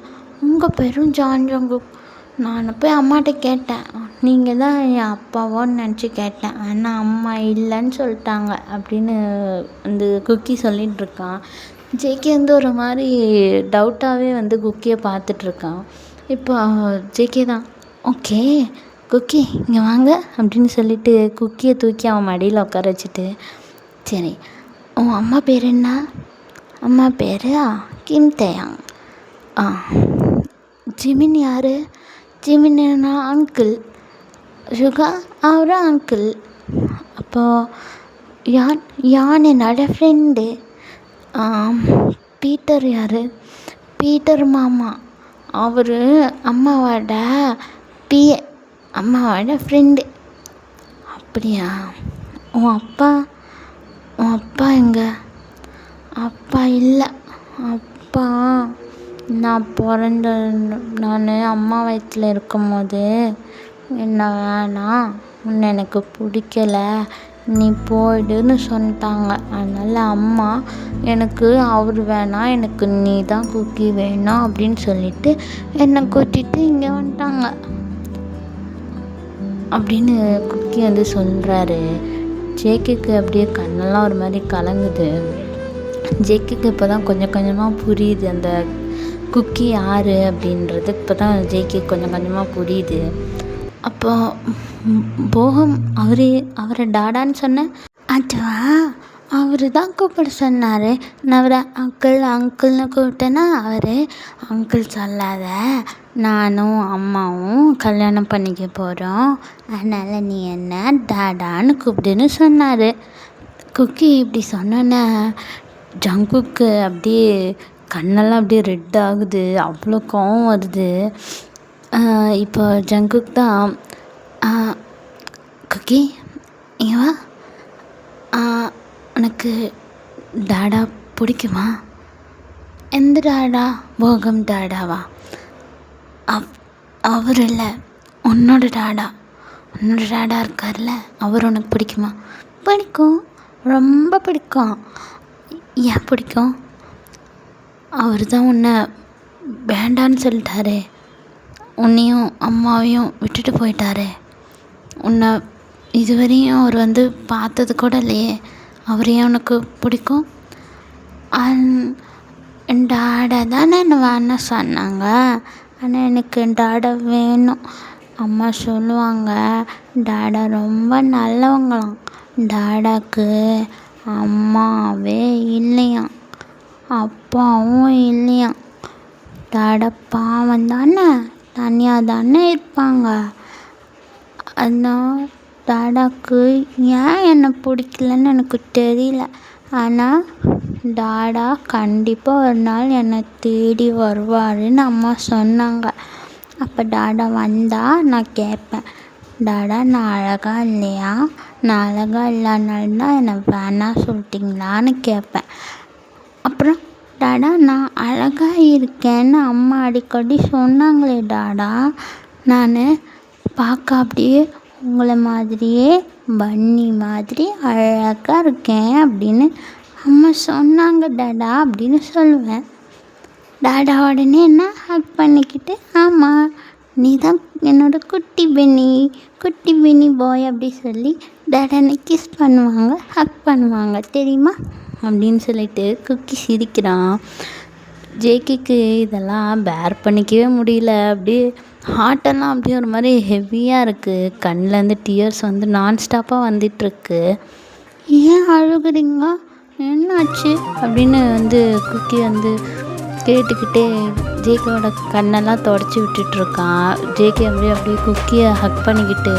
உங்கள் பேரும் ஜான் ஜங்குக். நான் போய் அம்மாட்ட கேட்டேன், நீங்கள் தான் என் அப்பாவோன்னு நினச்சி கேட்டேன், ஆனால் அம்மா இல்லைன்னு சொல்லிட்டாங்க அப்படின்னு அந்த குக்கி சொல்லிகிட்ருக்கான். ஜேகே வந்து ஒரு மாதிரி டவுட்டாகவே வந்து குக்கியை பார்த்துட்ருக்கான். இப்போ ஜேகே தான் ஓகே குக்கி இங்கே வாங்க அப்படின்னு சொல்லிட்டு குக்கியை தூக்கி அவன் மடியில் உட்கார வச்சுட்டு, சரி உன் அம்மா பேர் என்ன? அம்மா பேர் கிம் தேயாங். ஜிமின் யார்? ஜிமின்னா அங்கிள். சுகா அவரும் அங்கிள். அப்போது யான் என்னோட ஃப்ரெண்டு. பீட்டர் யார்? பீட்டர் மாமா. அவர் அம்மாவோட பிஏ, அம்மாவோட ஃப்ரெண்டு. அப்படியா? உன் அப்பா எங்கே? அப்பா இல்லை. அப்பா நான் அம்மா வயிற்றில் இருக்கும் போது என்ன வேணாம், உன்னை எனக்கு பிடிக்கல, நீ போயிடுன்னு சொல்லிட்டாங்க. அதனால் அம்மா எனக்கு அவர் வேணாம், எனக்கு நீ தான் குக்கி வேணும் அப்படின்னு சொல்லிட்டு என்னை கூட்டிகிட்டு இங்கே வந்துட்டாங்க அப்படின்னு குக்கி வந்து சொல்கிறாரு. ஜேகேக்கு அப்படியே கண்ணெல்லாம் ஒரு மாதிரி கலங்குது. ஜேகேக்கு இப்போ தான் கொஞ்சம் கொஞ்சமாக புரியுது அந்த குக்கி யார் அப்படின்றது. இப்போ தான் ஜேகே கொஞ்சம் கொஞ்சமாக புரியுது. அப்போ போகம் அவரை டாடான்னு சொன்னேன். அதுவா, அவர் தான் கூப்பிட சொன்னார். நான் அவரை அங்கிள்னு கூப்பிட்டேன்னா அவர் அங்கிள் சொல்லாத, நானும் அம்மாவும் கல்யாணம் பண்ணிக்க போகிறோம், அதனால் நீ என்ன டாடான்னு கூப்பிடுன்னு சொன்னார். குக்கி இப்படி சொன்னோன்னே ஜங்குக்கு அப்படியே கண்ணெல்லாம் அப்படியே ரெட் ஆகுது, அவ்வளோ கோவம் வருது. இப்போ ஜங்குக் தான், குக்கி இங்க வா, உனக்கு டாடா பிடிக்குமா? எந்த டாடா? போகம் டாடாவா? அவர் இல்லை, உன்னோட டாடா இருக்கார்ல, அவர் உனக்கு பிடிக்குமா? பிடிக்கும், ரொம்ப பிடிக்கும். ஏன் பிடிக்கும்? அவர் தான் உன்னை வேண்டான்னு சொல்லிட்டாரே, உன்னையும் அம்மாவையும் விட்டுட்டு போயிட்டாரே, உன்னை இதுவரையும் அவர் வந்து பார்த்தது கூட இல்லையே, அவர் ஏன் உனக்கு பிடிக்கும்? டாடா தானே என்ன வேணாம் சொன்னாங்க, ஆனால் எனக்கு டாடா வேணும். அம்மா சொல்லுவாங்க, டாடா ரொம்ப நல்லவங்களாம், டாடாக்கு அம்மாவே இல்லையாம், அப்பாவும் இல்லையாம், டாடா பாவம் தானே, தனியாக தானே இருப்பாங்க. அதான் டாடாக்கு ஏன் என்னை பிடிக்கலன்னு எனக்கு தெரியல, ஆனால் டாடா கண்டிப்பாக ஒரு நாள் என்னை தேடி வருவாருன்னு அம்மா சொன்னாங்க. அப்போ டாடா வந்தால் நான் கேட்பேன், டாடா நான் அழகாக இல்லையா, நான் அழகாக இல்லாதனால தான் என்னை வேணாம் சொல்லிட்டிங்களான்னு கேட்பேன். அப்புறம் டாடா நான் அழகாக இருக்கேன்னு அம்மா அடிக்கடி சொன்னாங்களே டாடா, நான் பார்க்க அப்படியே உங்களை மாதிரியே பன்னி மாதிரி அழகாக இருக்கேன் அப்படின்னு அம்மா சொன்னாங்க டாடா அப்படின்னு சொல்லுவேன். டாடா உடனே என்ன ஹக் பண்ணிக்கிட்டு, ஆமாம் நீ தான் என்னோட குட்டி பெனி பாய் அப்படி சொல்லி டாடானை கிஸ் பண்ணுவாங்க, ஹக் பண்ணுவாங்க தெரியுமா அப்படின்னு சொல்லிட்டு குக்கி சிரிக்கிறான். ஜேகேக்கு இதெல்லாம் பேர் பண்ணிக்கவே முடியல, அப்படியே ஹார்ட்டெல்லாம் அப்படியே ஒரு மாதிரி ஹெவியாக இருக்குது, கண்ணிலேருந்து டியர்ஸ் வந்து நான்ஸ்டாப்பாக வந்துட்டுருக்கு. ஏன் அழுகுறீங்க, என்னாச்சு அப்படின்னு வந்து குக்கி வந்து கேட்டுக்கிட்டே ஜேகேவோட கண்ணெல்லாம் தொடச்சி விட்டுட்ருக்கான். ஜேகே அப்படியே குக்கியை ஹக் பண்ணிக்கிட்டு,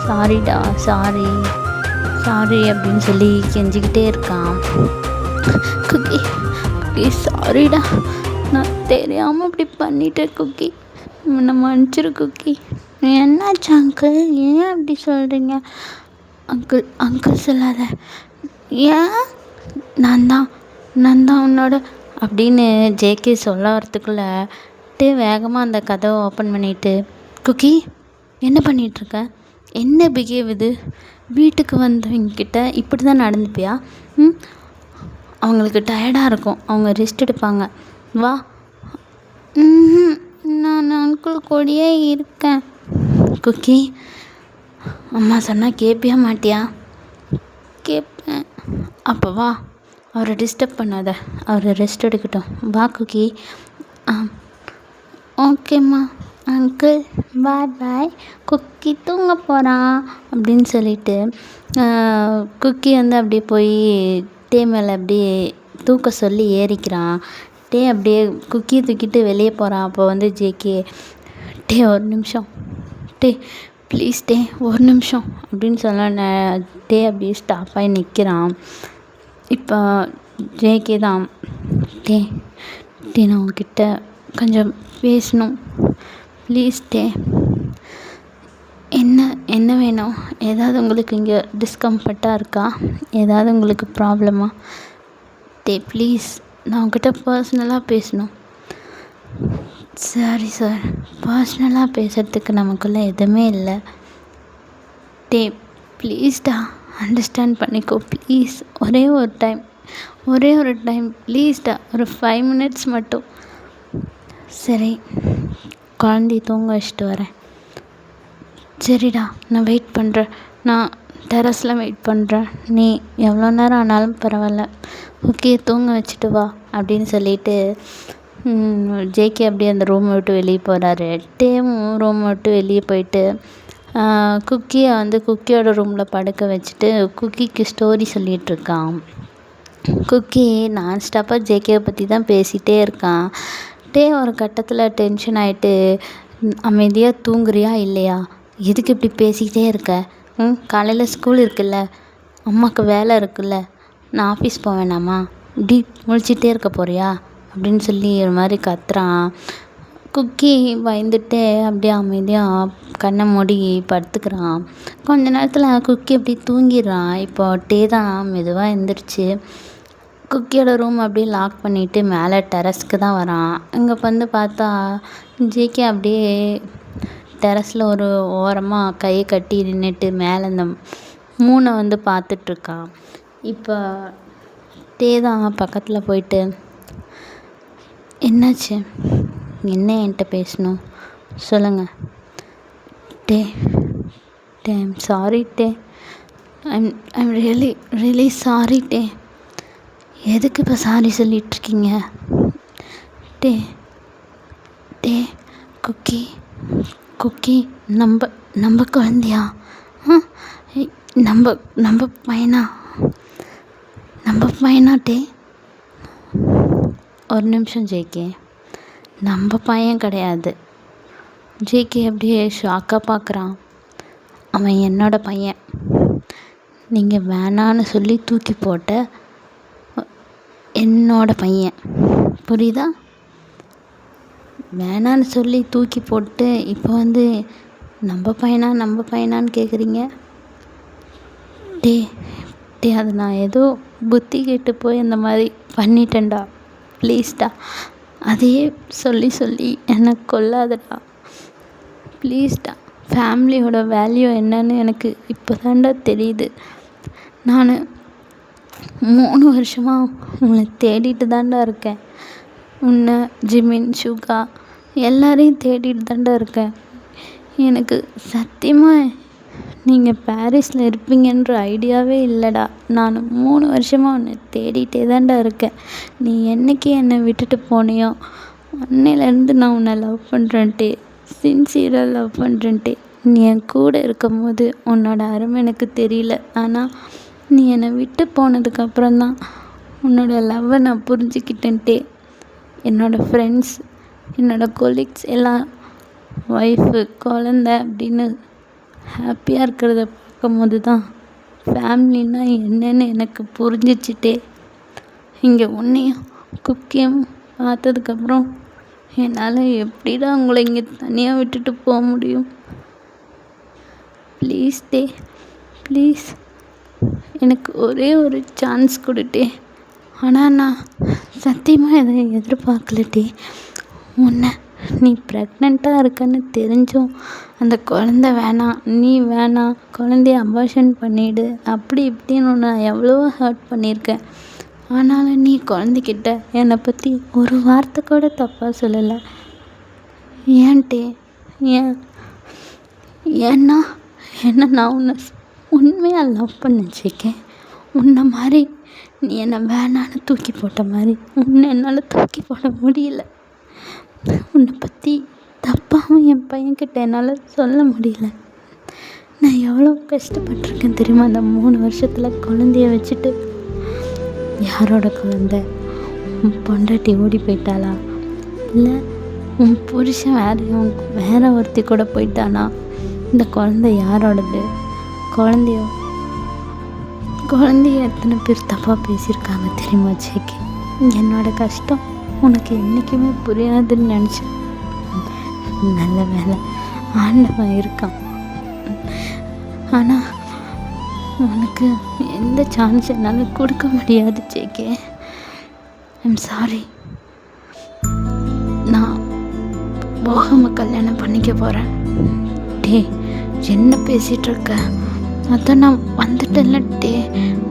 சாரிடா சாரி அப்படின்னு சொல்லி கெஞ்சிக்கிட்டே இருக்கான். குக்கி சாரிடா, நான் தெரியாமல் இப்படி பண்ணிட்டேன் குக்கி, என்னை மன்னிச்சிரு குக்கி. என்னாச்சு அங்கிள், ஏன் அப்படி சொல்கிறீங்க? அங்கிள் சொல்லாத, ஏன்? நான் தான் உன்னோட அப்படின்னு ஜேகே சொல்ல வரத்துக்குள்ளே வேகமாக அந்த கதவை ஓப்பன் பண்ணிவிட்டு, குக்கி என்ன பண்ணிகிட்ருக்க, என்ன பிஹேவ் இது, வீட்டுக்கு வந்தவங்கிட்ட இப்படி தான் நடந்துப்பியா? அவங்களுக்கு டயர்டாக இருக்கும், அவங்க ரெஸ்ட் எடுப்பாங்க, வா. நான் அங்கிள் கூடயே இருக்கேன். குக்கி அம்மா சொன்னால் கேட்பியா மாட்டியா? கேட்பேன். அப்போ வா, அவரை டிஸ்டர்ப் பண்ணாத, அவரை ரெஸ்ட் எடுக்கட்டும், வா குக்கி. ஓகேம்மா அங்கிள், பாய். குக்கி தூங்க போகிறான் அப்படின்னு சொல்லிட்டு குக்கி வந்து அப்படியே போய் டே மேலே அப்படியே தூக்க சொல்லி ஏறிக்கிறான். டே அப்படியே குக்கியை தூக்கிட்டு வெளியே போகிறான். அப்போ வந்து ஜேகே, டே ஒரு நிமிஷம், டே ப்ளீஸ் டே ஒரு நிமிஷம் அப்படின்னு சொன்ன டே அப்படியே ஸ்டாப் ஆகி நிற்கிறான். இப்போ ஜேகே தான், டே நான் உங்ககிட்ட கொஞ்சம் பேசணும் ப்ளீஸ் டே. என்ன வேணும்? ஏதாவது உங்களுக்கு இங்கே டிஸ்கம்ஃபர்ட்டாக இருக்கா? ஏதாவது உங்களுக்கு ப்ராப்ளமா? டே ப்ளீஸ், நான் உங்ககிட்ட பர்சனலாக பேசணும். சாரி சார், பர்சனலாக பேசுகிறதுக்கு நமக்குள்ளே எதுவுமே இல்லை. டே ப்ளீஸ்டா, அண்டர்ஸ்டாண்ட் பண்ணிக்கோ ப்ளீஸ், ஒரே ஒரு டைம் ப்ளீஸ்டா, ஒரு 5 மினிட்ஸ் மட்டும். சரி, குழந்தைய தூங்க வச்சுட்டு வரேன். சரிடா, நான் வெயிட் பண்ணுறேன், நான் டெரஸில் வெயிட் பண்ணுறேன், நீ எவ்வளோ நேரம் ஆனாலும் பரவாயில்ல, ஓகே தூங்க வச்சுட்டு வா அப்படின்னு சொல்லிட்டு ஜேகே அப்படியே அந்த ரூமை விட்டு வெளியே போகிறாரு. டேவும் ரூமை விட்டு வெளியே போயிட்டு குக்கியை வந்து குக்கியோட ரூமில் படுக்க வச்சுட்டு குக்கிக்கு ஸ்டோரி சொல்லிகிட்ருக்கான். குக்கி நான்ஸ்டாப்பாக ஜேகேவை பற்றி தான் பேசிகிட்டே இருக்கான். ஒரு கட்டத்தில் டென்ஷன் ஆகிட்டு, அமைதியாக தூங்குறியா இல்லையா, எதுக்கு இப்படி பேசிக்கிட்டே இருக்க, காலையில் ஸ்கூல் இருக்குல்ல, அம்மாவுக்கு வேலை இருக்குல்ல, நான் ஆஃபீஸ் போக வேணாமா, இப்படி முழிச்சிட்டே இருக்க போறியா அப்படின்னு சொல்லி ஒரு மாதிரி கத்துறான். குக்கி பயந்துட்டு அப்படியே அமைதியாக கண்ணை மூடி படுத்துக்கிறான். கொஞ்ச நேரத்தில் குக்கி அப்படி தூங்கிடுறான். இப்போ தான் மெதுவாக எழுந்திரிச்சு குக்கியோட ரூம் அப்படியே லாக் பண்ணிவிட்டு மேலே டெரஸ்க்கு தான் வரான். இங்கே வந்து பார்த்தா ஜேகே அப்படியே டெரஸில் ஒரு ஓரமாக கையை கட்டி நின்றுட்டு மேலே இந்த மூனை வந்து பார்த்துட்ருக்கான். இப்போ தான் பக்கத்தில் போயிட்டு, என்னாச்சு, என்ன என்கிட்ட பேசணும் சொல்லுங்கள். டே I'm sorry I'm really sorry எதுக்கு இப்போ சாரி சொல்லிகிட்ருக்கீங்க? டே குக்கி நம்ம குழந்தையா? நம்ம பையனா டே? ஒரு நிமிஷம் ஜேகே, நம்ம பையன் கிடையாது. ஜேகே அப்படியே ஷாக்காக பார்க்குறான். அவன் என்னோட பையன். நீங்கள் வேணான்னு சொல்லி தூக்கி போட்ட என்னோட பையன், புரியுதா? வேணான்னு சொல்லி தூக்கி போட்டு இப்போ வந்து நம்ம பையனான்னு கேட்குறீங்க. டே அது நான் ஏதோ புத்தி கெட்டு போய் அந்த மாதிரி பண்ணிட்டேன்டா, ப்ளீஸ்டா, அதையே சொல்லி என்னை கொல்லாதடா, ப்ளீஸ்டா. ஃபேமிலியோட வேல்யூ என்னன்னு எனக்கு இப்போ தான்டா தெரியுது. நான் 3 வருஷமாக உன்னை தேடிட்டு தான்டா இருக்கேன். உன்னை, ஜிமின், சுகா எல்லாரையும் தேடிட்டு தான்டா இருக்கேன். எனக்கு சத்தியமாக நீங்கள் பாரிஸில் இருப்பீங்கன்ற ஐடியாவே இல்லைடா. நான் 3 வருஷமாக உன்னை தேடிகிட்டே தான்டா இருக்கேன். நீ என்றைக்கு என்னை விட்டுட்டு போனியோ அன்னையிலேருந்து நான் உன்னை லவ் பண்ணுறேன்ட்டே, சின்சியராக லவ் பண்ணுறேன்ட்டே. நீ என் கூட இருக்கும் போது உன்னோட அருமை எனக்கு தெரியல. ஆனால் நீ என்னை விட்டு போனதுக்கப்புறம்தான் உன்னோட லவ்வை நான் புரிஞ்சுக்கிட்டேன்ட்டே. என்னோடய ஃப்ரெண்ட்ஸ், என்னோடய கொலீக்ஸ் எல்லாம் ஒய்ஃபு, குழந்த அப்படின்னு ஹாப்பியாக இருக்கிறத பார்க்கும்போது தான் ஃபேமிலின்னா என்னன்னு எனக்கு புரிஞ்சிச்சுட்டே. இங்கே உன்னையும் குக்கியும் பார்த்ததுக்கப்புறம் என்னால் எப்படிடா உங்களை இங்கே தனியாக விட்டுட்டு போக முடியும்? ப்ளீஸ் எனக்கு ஒரே ஒரு சான்ஸ் கொடுட்டே. ஆனால் நான் சத்தியமாக எதை எதிர்பார்க்கலட்டே. உன்னை நீ ப்ரெக்னெண்ட்டாக இருக்கன்னு தெரிஞ்சும் அந்த குழந்த வேணாம், நீ வேணாம், குழந்தைய அபார்ஷன் பண்ணிவிடு அப்படி இப்படின்னு நான் எவ்வளவோ ஹர்ட் பண்ணியிருக்கேன். ஆனாலும் நீ குழந்தைக்கிட்ட என்னை பற்றி ஒரு வார்த்தை கூட தப்பாக சொல்லலை. ஏன்ட்டே? ஏன்னா நான் உன்னை உண்மையாக லவ் பண்ணிச்சிருக்கேன். உன்னை மாதிரி நீ என்னை வேணான்னு தூக்கி போட்ட மாதிரி உன்னை என்னால் தூக்கி போட முடியல. உன்னை பற்றி தப்பாகவும் என் பையன்கிட்ட என்னால் சொல்ல முடியல. நான் எவ்வளோ கஷ்டப்பட்டிருக்கேன் தெரியுமா? அந்த 3 வருஷத்தில் குழந்தைய வச்சுட்டு. யாரோட குழந்த? உன் பொண்டாட்டி ஓடி போயிட்டாளா? இல்லை உன் புருஷன் வேற ஒருத்தி கூட போயிட்டானா? இந்த குழந்தை யாரோடது? குழந்தைய எத்தனை பேர் தப்பாக பேசியிருக்காங்க தெரியுமா ஜேகே? என்னோட கஷ்டம் உனக்கு என்றைக்குமே புரியாதுன்னு நினச்சேன். நல்ல வேலை ஆண்டவன் இருக்கான். ஆனால் உனக்கு எந்த சான்ஸ் என்னால் கொடுக்க முடியாது ஜேகே. I'm sorry. நான் போகாம கல்யாணம் பண்ணிக்க போகிறேன். என்ன பேசிகிட்டு இருக்க? அதான் நான் வந்துட்டேன்ல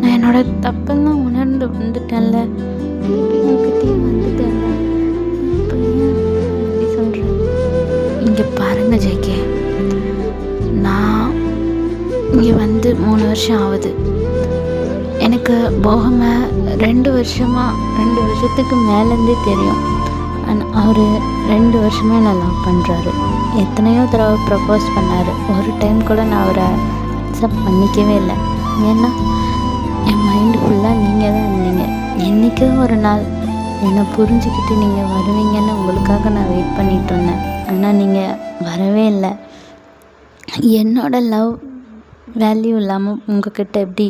நான் என்னோட தப்பெல்லாம் உணர்ந்து வந்துட்டேன்ல, வந்துட்டேன்ல, இப்போ ஏன் அப்படி சொல்கிறேன்? இங்கே பாருங்க ஜேகே, நான் இங்கே வந்து 3 வருஷம் ஆகுது. எனக்கு போகாம 2 வருஷத்துக்கு மேலேருந்தே தெரியும். அவர் 2 வருஷமாக என்னை லவ் பண்ணுறாரு. எத்தனையோ தடவை ப்ரப்போஸ் பண்ணார். ஒரு டைம் கூட நான் அவரை அக்செப்ட் பண்ணிக்கவே இல்லை. ஏன்னா என் மைண்டு ஃபுல்லாக நீங்கள் தான் இருந்தீங்க. என்றைக்கோ ஒரு நாள் என்னை புரிஞ்சுக்கிட்டு நீங்கள் வருவீங்கன்னு உங்களுக்காக நான் வெயிட் பண்ணிகிட்டு இருந்தேன். ஆனால் நீங்கள் வரவே இல்லை. என்னோடய லவ் வேல்யூ இல்லாமல் உங்கள்கிட்ட எப்படி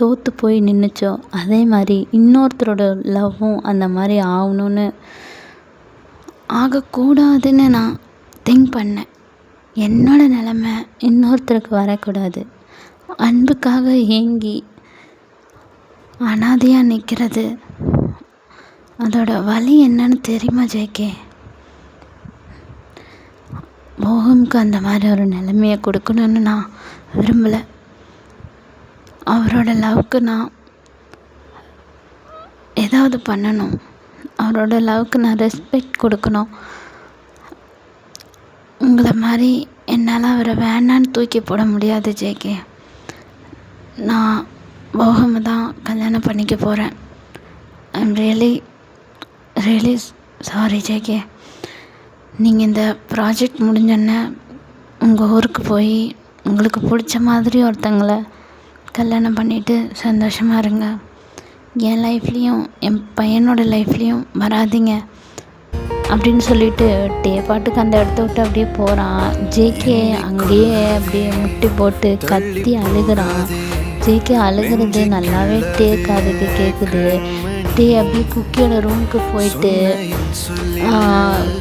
தோற்று போய் நின்றுச்சோ அதே மாதிரி இன்னொருத்தரோட லவ்வும் அந்த மாதிரி ஆகணுன்னு ஆகக்கூடாதுன்னு நான் திங்க் பண்ணேன். என்னோடய நிலமை இன்னொருத்தருக்கு வரக்கூடாது. அன்புக்காக ஏங்கி அனாதையாக நிற்கிறது அதோட வலி என்னன்னு தெரியுமா ஜேகே? மோகமுக்கு அந்த மாதிரி ஒரு நிலைமையை கொடுக்கணுன்னு நான் விரும்பலை. அவரோட லவ்வுக்கு நான் ஏதாவது பண்ணணும். அவரோட லவ்வுக்கு நான் ரெஸ்பெக்ட் கொடுக்கணும். உங்களை மாதிரி என்னால் அவரை வேணான்னு தூக்கி போட முடியாது ஜேகே. நான் மோகமை தான் கல்யாணம் பண்ணிக்க போகிறேன். I'm really sorry JK. நீங்கள் இந்த ப்ராஜெக்ட் முடிஞ்சோன்னே உங்கள் ஊருக்கு போய் உங்களுக்கு பிடிச்ச மாதிரி ஒருத்தங்களை கல்யாணம் பண்ணிவிட்டு சந்தோஷமாக இருங்க. என் லைஃப்லேயும் என் பையனோட லைஃப்லேயும் வராதிங்க அப்படின்னு சொல்லிட்டு பாட்டுக்கு அந்த இடத்த விட்டு அப்படியே போகிறான். ஜேகே அங்கேயே அப்படியே முட்டி போட்டு கத்தி அழுகிறான். ஜேகே அழுகிறது நல்லாவே காதுக்கு கேட்குது. அப்படியே குக்கியோட ரூமுக்கு போயிட்டு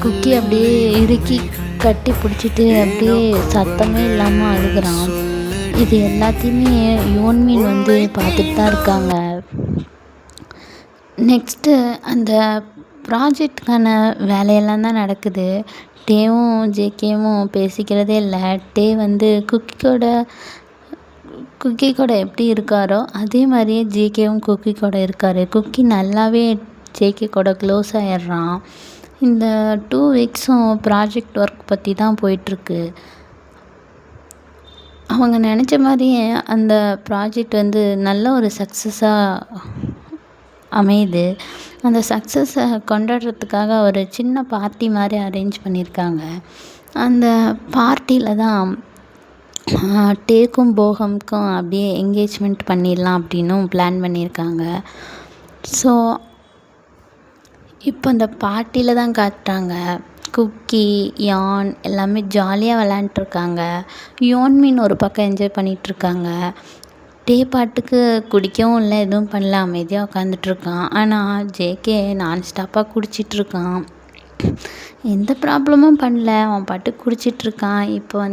குக்கி அப்படியே இறுக்கி கட்டி பிடிச்சிட்டு அப்படியே சத்தமே இல்லாமல் அழுகிறான். இது எல்லாத்தையுமே யோன்மின் பார்த்துட்டு தான் இருக்காங்க. நெக்ஸ்ட்டு அந்த ப்ராஜெக்டுக்கான வேலையெல்லாம் தான் நடக்குது. டேவும் ஜேகேவும் பேசிக்கிறதே இல்லை. குக்கி கூட எப்படி இருக்காரோ அதே மாதிரியே ஜேகேவும் குக்கி கூட இருக்கார். குக்கி நல்லாவே ஜேகே கூட க்ளோஸ் ஆகிடுறான். இந்த 2 வீக்ஸும் ப்ராஜெக்ட் ஒர்க் பற்றி தான் போயிட்டுருக்கு. அவங்க நினச்ச மாதிரியே அந்த ப்ராஜெக்ட் நல்ல ஒரு சக்ஸஸாக அமையுது. அந்த சக்ஸஸை கொண்டாடுறதுக்காக ஒரு சின்ன பார்ட்டி மாதிரி அரேஞ்ச் பண்ணியிருக்காங்க. அந்த பார்ட்டியில் தான் டேக்கும் போகமுக்கும் அப்படியே என்கேஜ்மெண்ட் பண்ணிடலாம் அப்படின்னும் பிளான் பண்ணியிருக்காங்க. ஸோ இப்போ அந்த பார்ட்டியில் தான் காட்டுறாங்க குக்கி யான் எல்லாமே ஜாலியாக விளாண்ட்ருக்காங்க. யோன்மின் ஒரு பக்கம் என்ஜாய் பண்ணிகிட்ருக்காங்க. பாட்டுக்கு குடிக்கவும் இல்லை, எதுவும் பண்ணல, அமைதியாக உட்காந்துட்ருக்கான். ஆனால் ஜேகே நான் ஸ்டாப்பாக குடிச்சிட்ருக்கான். எந்த ப்ராப்ளமும் பண்ணல, அவன் பாட்டுக்கு குடிச்சிட்ருக்கான். இப்போ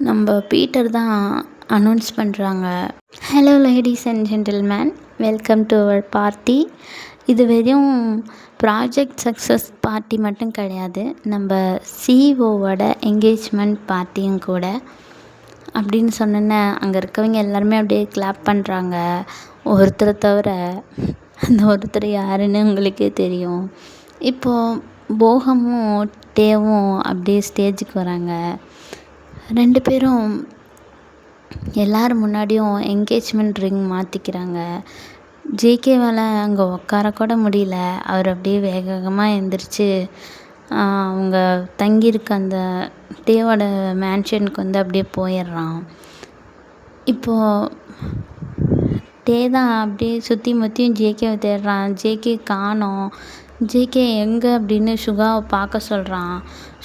நம்ம பீட்டர் தான் அனௌன்ஸ் பண்ணுறாங்க. Hello ladies and gentlemen, welcome to our party. இது வெறும் ப்ராஜெக்ட் சக்ஸஸ் பார்ட்டி மட்டும் கிடையாது, நம்ம சிஇஓவோட என்கேஜ்மெண்ட் பார்ட்டியும் கூட அப்படின்னு சொன்னோன்னே அங்கே இருக்கவங்க எல்லாருமே அப்படியே கிளாப் பண்ணுறாங்க. ஒருத்தரை தவிர அந்த ஒருத்தர் யாருன்னு உங்களுக்கே தெரியும். இப்போது போகமும் டேவும் அப்படியே ஸ்டேஜுக்கு வராங்க. 2 பேரும் எல்லோரும் முன்னாடியும் என்கேஜ்மெண்ட் ரிங் மாற்றிக்கிறாங்க. ஜேகேவால் அங்கே உட்காரக்கூட முடியல. அவர் அப்படியே வேகமாக எழுந்திரிச்சு அவங்க தங்கியிருக்க அந்த டேவோட மேன்ஷனுக்கு அப்படியே போயிடுறான். இப்போது டே தான் அப்படியே சுற்றி முற்றியும் ஜேகேவை தேடுறான். ஜேகே காணோம். ஜேகே எங்கே அப்படின்னு சுகாவை பார்க்க சொல்கிறான்.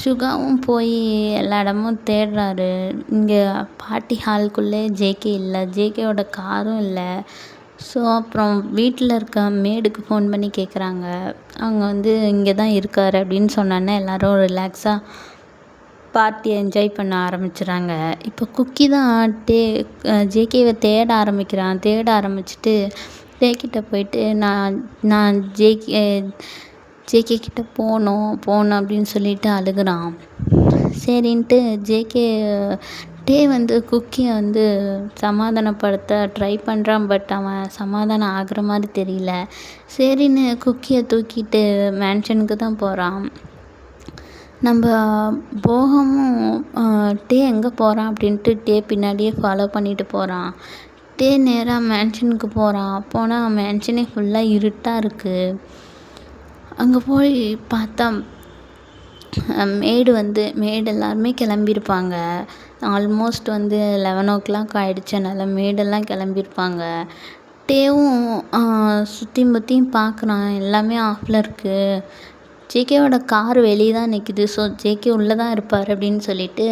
சுகாவும் போய் எல்லா இடமும் தேடுறாரு. இங்கே பார்ட்டி ஹாலுக்குள்ளே ஜேகே இல்லை, ஜேகேவோட காரும் இல்லை. ஸோ அப்புறம் வீட்டில் இருக்க மேடுக்கு ஃபோன் பண்ணி கேட்குறாங்க. அவங்க இங்கே தான் இருக்கார் அப்படின்னு சொன்னோன்னே எல்லோரும் ரிலாக்ஸாக பார்ட்டியை என்ஜாய் பண்ண ஆரம்பிச்சிடுறாங்க. இப்போ குக்கி தான் ஜேகேவை தேட ஆரம்பிச்சிட்டு டேக்கிட்ட போயிட்டு நான் ஜேகே கிட்ட போகணும் அப்படின்னு சொல்லிட்டு அழுகுறான். சரின்ட்டு ஜேகே டே குக்கியை சமாதானப்படுத்த ட்ரை பண்ணுறான். பட் அவன் சமாதானம் ஆகிற மாதிரி தெரியல. சரின்னு குக்கியை தூக்கிட்டு மேன்ஷனுக்கு தான் போகிறான். நம்ம போகமும் டே எங்கே போகிறான் அப்படின்ட்டு பின்னாடியே ஃபாலோ பண்ணிட்டு போகிறான். நேராக மேன்ஷனுக்கு போனால் மேன்ஷனே ஃபுல்லாக இருட்டாக இருக்குது. அங்கே போய் பார்த்தா மெய்டு எல்லாருமே கிளம்பியிருப்பாங்க. ஆல்மோஸ்ட் 11:00 ஆயிடுச்சு. அதனால் மெய்டெல்லாம் கிளம்பியிருப்பாங்க. டேவும் சுற்றி முற்றியும் பார்க்குறான், எல்லாமே ஆஃபில் இருக்குது. ஜேகேவோட கார் வெளியே தான் நிற்கிது. ஸோ ஜேகே உள்ளே தான் இருப்பார் அப்படின்னு சொல்லிட்டு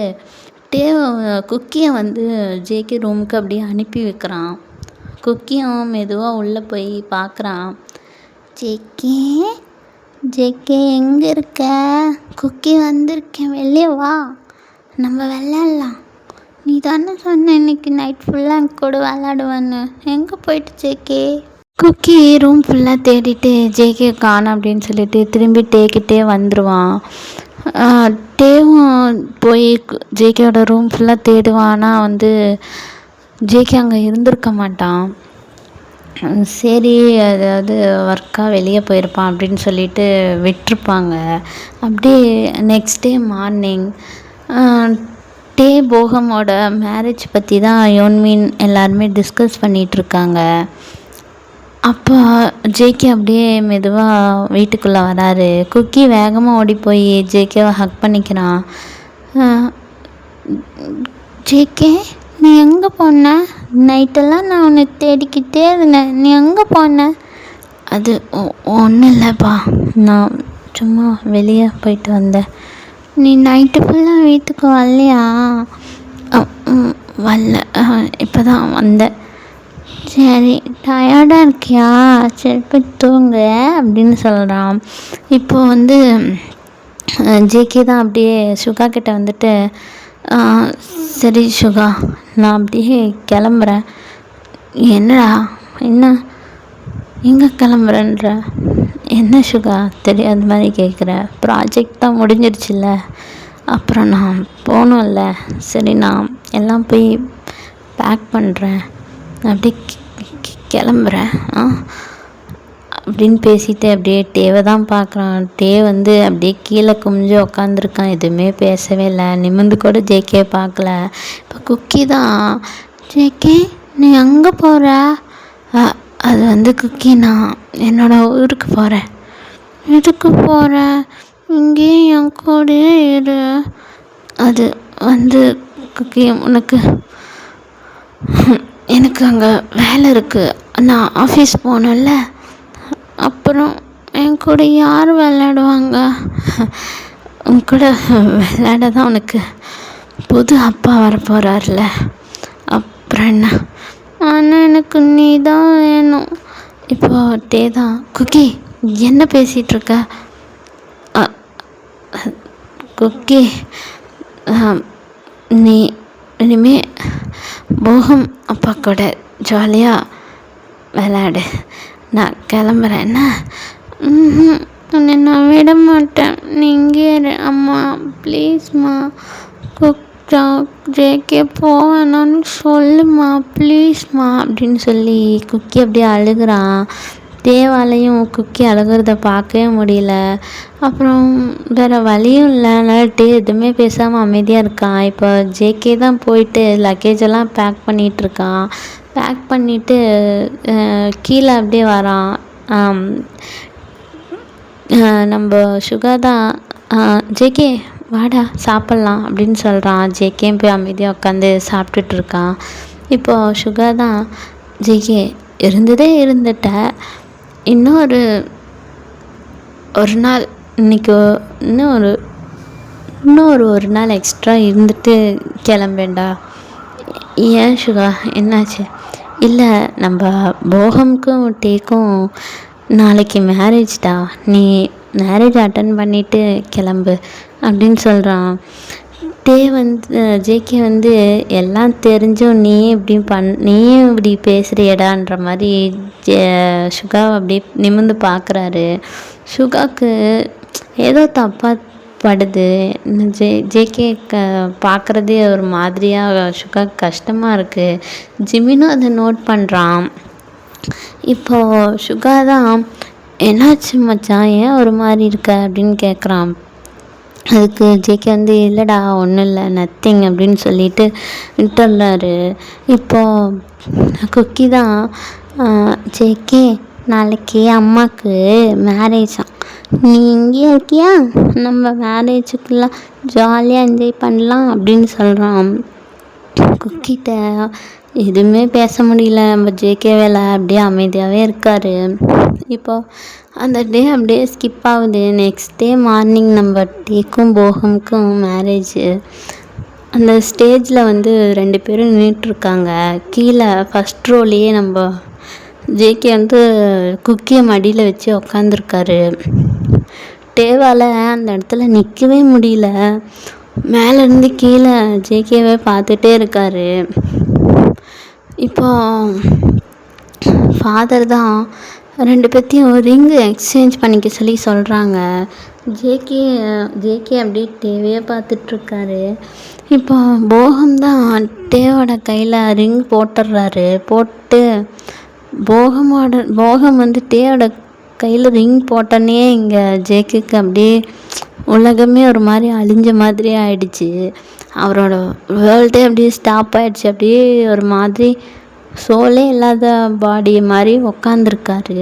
குக்கியை ஜேகே ரூமுக்கு அப்படியே அனுப்பி வைக்கிறான். குக்கியும் மெதுவாக உள்ளே போய் பார்க்குறான். ஜேகே ஜேகே எங்கே இருக்க? குக்கி வந்திருக்கேன், வெளியே வா, நம்ம விளையாடலாம். நீ தானே சொன்ன இன்னைக்கு நைட் ஃபுல்லாக என் கூட விளையாடுவேன்னு. எங்கே போயிட்டு ஜேகே? குக்கி ரூம் ஃபுல்லாக தேடிட்டு ஜேகே காணோம் அப்படின்னு சொல்லிட்டு திரும்பி டேக்கிட்டே வந்துடுவான். டேவும் போய் ஜேகேவோட ரூம் ஃபுல்லாக தேடுவான். ஆனால் ஜேகே அங்கே இருந்திருக்க மாட்டான். சரி, அதாவது ஒர்க்காக வெளியே போயிருப்பான் அப்படின்னு சொல்லிட்டு விட்டுருப்பாங்க. அப்படியே நெக்ஸ்ட் டே மார்னிங் போகமோட மேரேஜ் பற்றி தான் யோன்மின் எல்லாருமே டிஸ்கஸ் பண்ணிகிட்ருக்காங்க. அப்போ ஜேகே அப்படியே மெதுவாக வீட்டுக்குள்ளே வராரு. குக்கி வேகமாக ஓடி போய் ஜேகேவை ஹக் பண்ணிக்கிறான். ஜேகே, நீ எங்கே போன? நைட்டெல்லாம் நான் உன்னை தேடிக்கிட்டே இருந்தேன், நீ எங்கே போன? அது ஒன்றும் இல்லைப்பா, நான் சும்மா வெளியே போயிட்டு வந்தேன். நீ நைட்டு ஃபுல்லாக வீட்டுக்கு வரலையா? வரல, இப்போ தான் வந்தேன். சரி, டயர்டாக இருக்கியா? சரி போய் தூங்கு அப்படின்னு சொல்கிறான். இப்போது ஜேகே தான் அப்படியே சுகா கிட்ட சரி சுகா, நான் அப்படியே கிளம்புறேன். என்னடா, என்ன எங்கே கிளம்புறேன்ற? என்ன சுகா தெரியாத மாதிரி கேட்குற? ப்ராஜெக்ட் தான் முடிஞ்சிருச்சுல்ல, அப்புறம் நான் போகணும்ல. சரி, நான் எல்லாம் போய் பேக் பண்ணுறேன், அப்படியே கிளம்புறேன் அப்படின்னு பேசிட்டு அப்படியே டேவை தான் பார்க்குறான். டே அப்படியே கீழே குமிஞ்சு உக்காந்துருக்கான், எதுவுமே பேசவே இல்லை, நிமிர்ந்து கூட ஜேகே பார்க்கல. இப்போ குக்கி தான், ஜேகே நீ எங்கே போகிற? அது குக்கி, நான் என்னோடய ஊருக்கு போகிறேன். எதுக்கு போகிற? இங்கேயும் என் கூடயே இரு. அது குக்கி, எனக்கு அங்கே வேலை இருக்குது, நான் ஆஃபீஸ் போகணும்ல. அப்புறம் என் கூட யார் விளையாடுவாங்க? உன் கூட விளையாட தான் உனக்கு புது அப்பா வர போகிறார்ல, அப்புறம் என்ன? ஆனால் எனக்கு நீ தான் வேணும். இப்போ டே தான், குக்கி என்ன பேசிகிட்ருக்க? குக்கி, நீ இனிமே போகம் அப்பா கூட ஜாலியாக விளையாடு, நான் கிளம்புறேன். என்ன? உன்னை நான் விட மாட்டேன், நீ இங்கே இரு. அம்மா ப்ளீஸ்மா, ஜேகே போவேணான்னு சொல்லுமா ப்ளீஸ்மா அப்படின்னு சொல்லி குக்கி அப்படியே அழுகிறான். தேவாலையும் குக்கி அழுகிறத பார்க்கவே முடியல. அப்புறம் வேறு வழியும் இல்லை, அதனால் எதுவுமே பேசாமல் அமைதியாக இருக்கான். இப்போ ஜேகே தான் போயிட்டு லக்கேஜெல்லாம் பேக் பண்ணிகிட்ருக்கான். பேக் பண்ணிவிட்டு கீழே அப்படியே வரான். நம்ம சுகா தான், ஜேகே வாடா சாப்பிட்லாம் அப்படின்னு சொல்கிறான். ஜேகேயும் போய் அமைதியாக உட்காந்து சாப்பிட்டுட்ருக்கான். இப்போது சுகா தான், ஜேகே இருந்துட்ட, இன்னும் ஒரு நாள், இன்றைக்கி இன்னும் ஒரு நாள் எக்ஸ்ட்ரா இருந்துட்டு கிளம்பேண்டா. ஏன் சுகா, என்னாச்சு? இல்லை, நம்ம போகமுக்கும் டேக்கும் நாளைக்கு மேரேஜ்டா, நீ மேரேஜ் அட்டன் பண்ணிவிட்டு கிளம்பு அப்படின்னு சொல்கிறான். டே ஜேகே எல்லாம் தெரிஞ்சும் நீயும் இப்படி பேசுகிறியடான்ற மாதிரி சுகாவை அப்படியே நிமிர்ந்து பார்க்குறாரு. சுகாவுக்கு ஏதோ தப்பாக படுது. ஜேகே பார்க்குறதே ஒரு மாதிரியாக சுகாவுக்கு கஷ்டமாக இருக்குது. ஜிமினும் அதை நோட் பண்ணுறான். இப்போது சுகா தான், என்னாச்சு மச்சான், ஏன் ஒரு மாதிரி இருக்க அப்படின்னு கேட்குறான். அதுக்கு ஜேகே இல்லைடா ஒன்றும் இல்லை, நத்திங் அப்படின்னு சொல்லிட்டு விட்டுறாரு. இப்போது குக்கி தான், ஜேகே நாளைக்கு அம்மாவுக்கு மேரேஜாம். நீ இங்கேயே இருக்கியா? நம்ம மேரேஜுக்குலாம் ஜாலியாக என்ஜாய் பண்ணலாம் அப்படின்னு சொல்கிறான். குக்கிட்ட எதுவுமே பேச முடியல. நம்ம ஜேகே வேலை அப்படியே அமைதியாகவே இருக்கார். இப்போது அந்த டே அப்படியே ஸ்கிப் ஆகுது. நெக்ஸ்ட் டே மார்னிங் நம்ம டேக்கும் போகமுக்கும் மேரேஜு. அந்த ஸ்டேஜில் வந்து 2 பேரும் நின்றுட்டுருக்காங்க. கீழே ஃபஸ்ட் ரோலேயே நம்ம ஜேகே வந்து குக்கியை மடியில் வச்சு உக்காந்துருக்காரு. டேவால் அந்த இடத்துல நிற்கவே முடியல. மேலேருந்து கீழே ஜேகேவை பார்த்துட்டே இருக்கார். இப்போ ஃபாதர் தான் 2 பேர்த்தையும் ரிங்கு எக்ஸ்சேஞ்ச் பண்ணிக்க சொல்லி சொல்கிறாங்க. ஜேகே அப்படியே டேவையே பார்த்துட்ருக்காரு. இப்போ போகம் தான் டேவோட கையில் ரிங் போட்டுடுறாரு. போட்டு போகம் வந்து டேவோட கையில் ரிங் போட்டோன்னே இங்கே ஜேகேக்கு அப்படியே உலகமே ஒரு மாதிரி அழிஞ்ச மாதிரி ஆயிடுச்சு. அவரோட வேர்ல்டே அப்படியே ஸ்டாப் ஆகிடுச்சு. அப்படியே ஒரு மாதிரி சோலே இல்லாத பாடி மாதிரி உக்காந்துருக்காரு.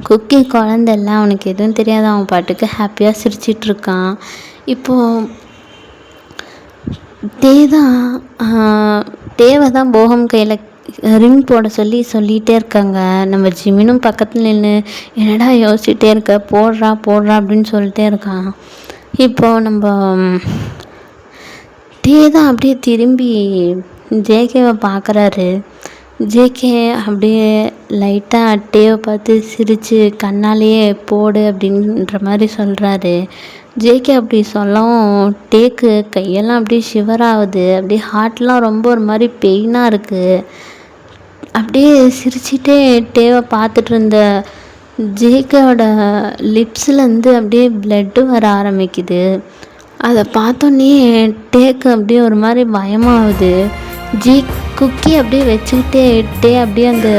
குக்கி குழந்தைல்ல, அவனுக்கு எதுவும் தெரியாது. அவன் பாட்டுக்கு ஹாப்பியாக சிரிச்சிட்ருக்கான். இப்போது தேவை தான் போகம் கையில் ரிங் போட சொல்லிகிட்டே இருக்காங்க. நம்ம ஜிமினும் பக்கத்தில் நின்று என்னடா யோசிச்சுட்டே இருக்க, போடுறா அப்படின்னு சொல்லிட்டே இருக்கான். இப்போது நம்ம தான் அப்படியே திரும்பி ஜேகேவை பார்க்குறாரு. ஜேகே அப்படியே லைட்டாக டேவை பார்த்து சிரித்து கண்ணாலேயே போடு அப்படின்ற மாதிரி சொல்கிறாரு. ஜேகே அப்படி சொல்லவும் டேக்கு கையெல்லாம் அப்படியே ஷிவர் ஆகுது. அப்படியே ஹார்ட்லாம் ரொம்ப ஒரு மாதிரி பெயினாக இருக்குது. அப்படியே சிரிச்சிட்டே டேவை பார்த்துட்டு இருந்த ஜேகேவோட லிப்ஸ்லேருந்து அப்படியே ப்ளட்டு வர ஆரம்பிக்குது. அதை பார்த்தோன்னே டேக்கு அப்படியே ஒரு மாதிரி பயமாகுது. குக்கி அப்படியே வச்சுக்கிட்டே அப்படியே அந்த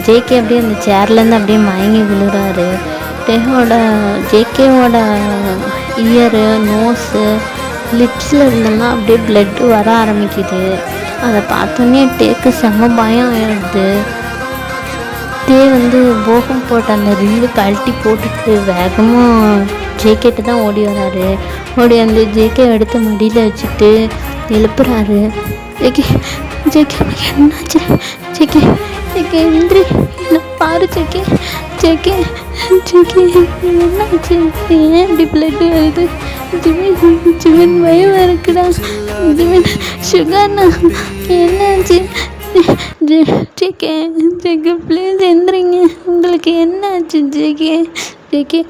ஜேகே அப்படியே அந்த சேர்லேருந்து அப்படியே மயங்கி விழுறாரு. ஜேகேவோட இயரு, நோஸு, லிப்ஸில் இருந்தெல்லாம் அப்படியே ப்ளட்டு வர ஆரம்பிக்குது. அதை பார்த்தோன்னே டேக்கு செம்ம பயம் ஆயிடுது. வந்து போகம் போட்ட அந்த ரிங்கு கழட்டி போட்டுட்டு வேகமாக ஜேகேட்டு தான் ஓடி வராரு. ஓடி வந்து ஜேகே எடுத்து மடியில் வச்சுட்டு எழுப்புறாரு. ஜேகே என்னாச்சு? ஜேகே எந்திரி, என்ன பாரு ஜேகே என்னாச்சு? ஏன் இப்படி பிளட்டு வருது? ஜிமின் பயமாக இருக்குடா. ஜிமின் சுகர்ண்ணா என்னாச்சு? ஜேகே ப்ளீஸ் எந்திரிங்க, உங்களுக்கு என்னாச்சு ஜேகே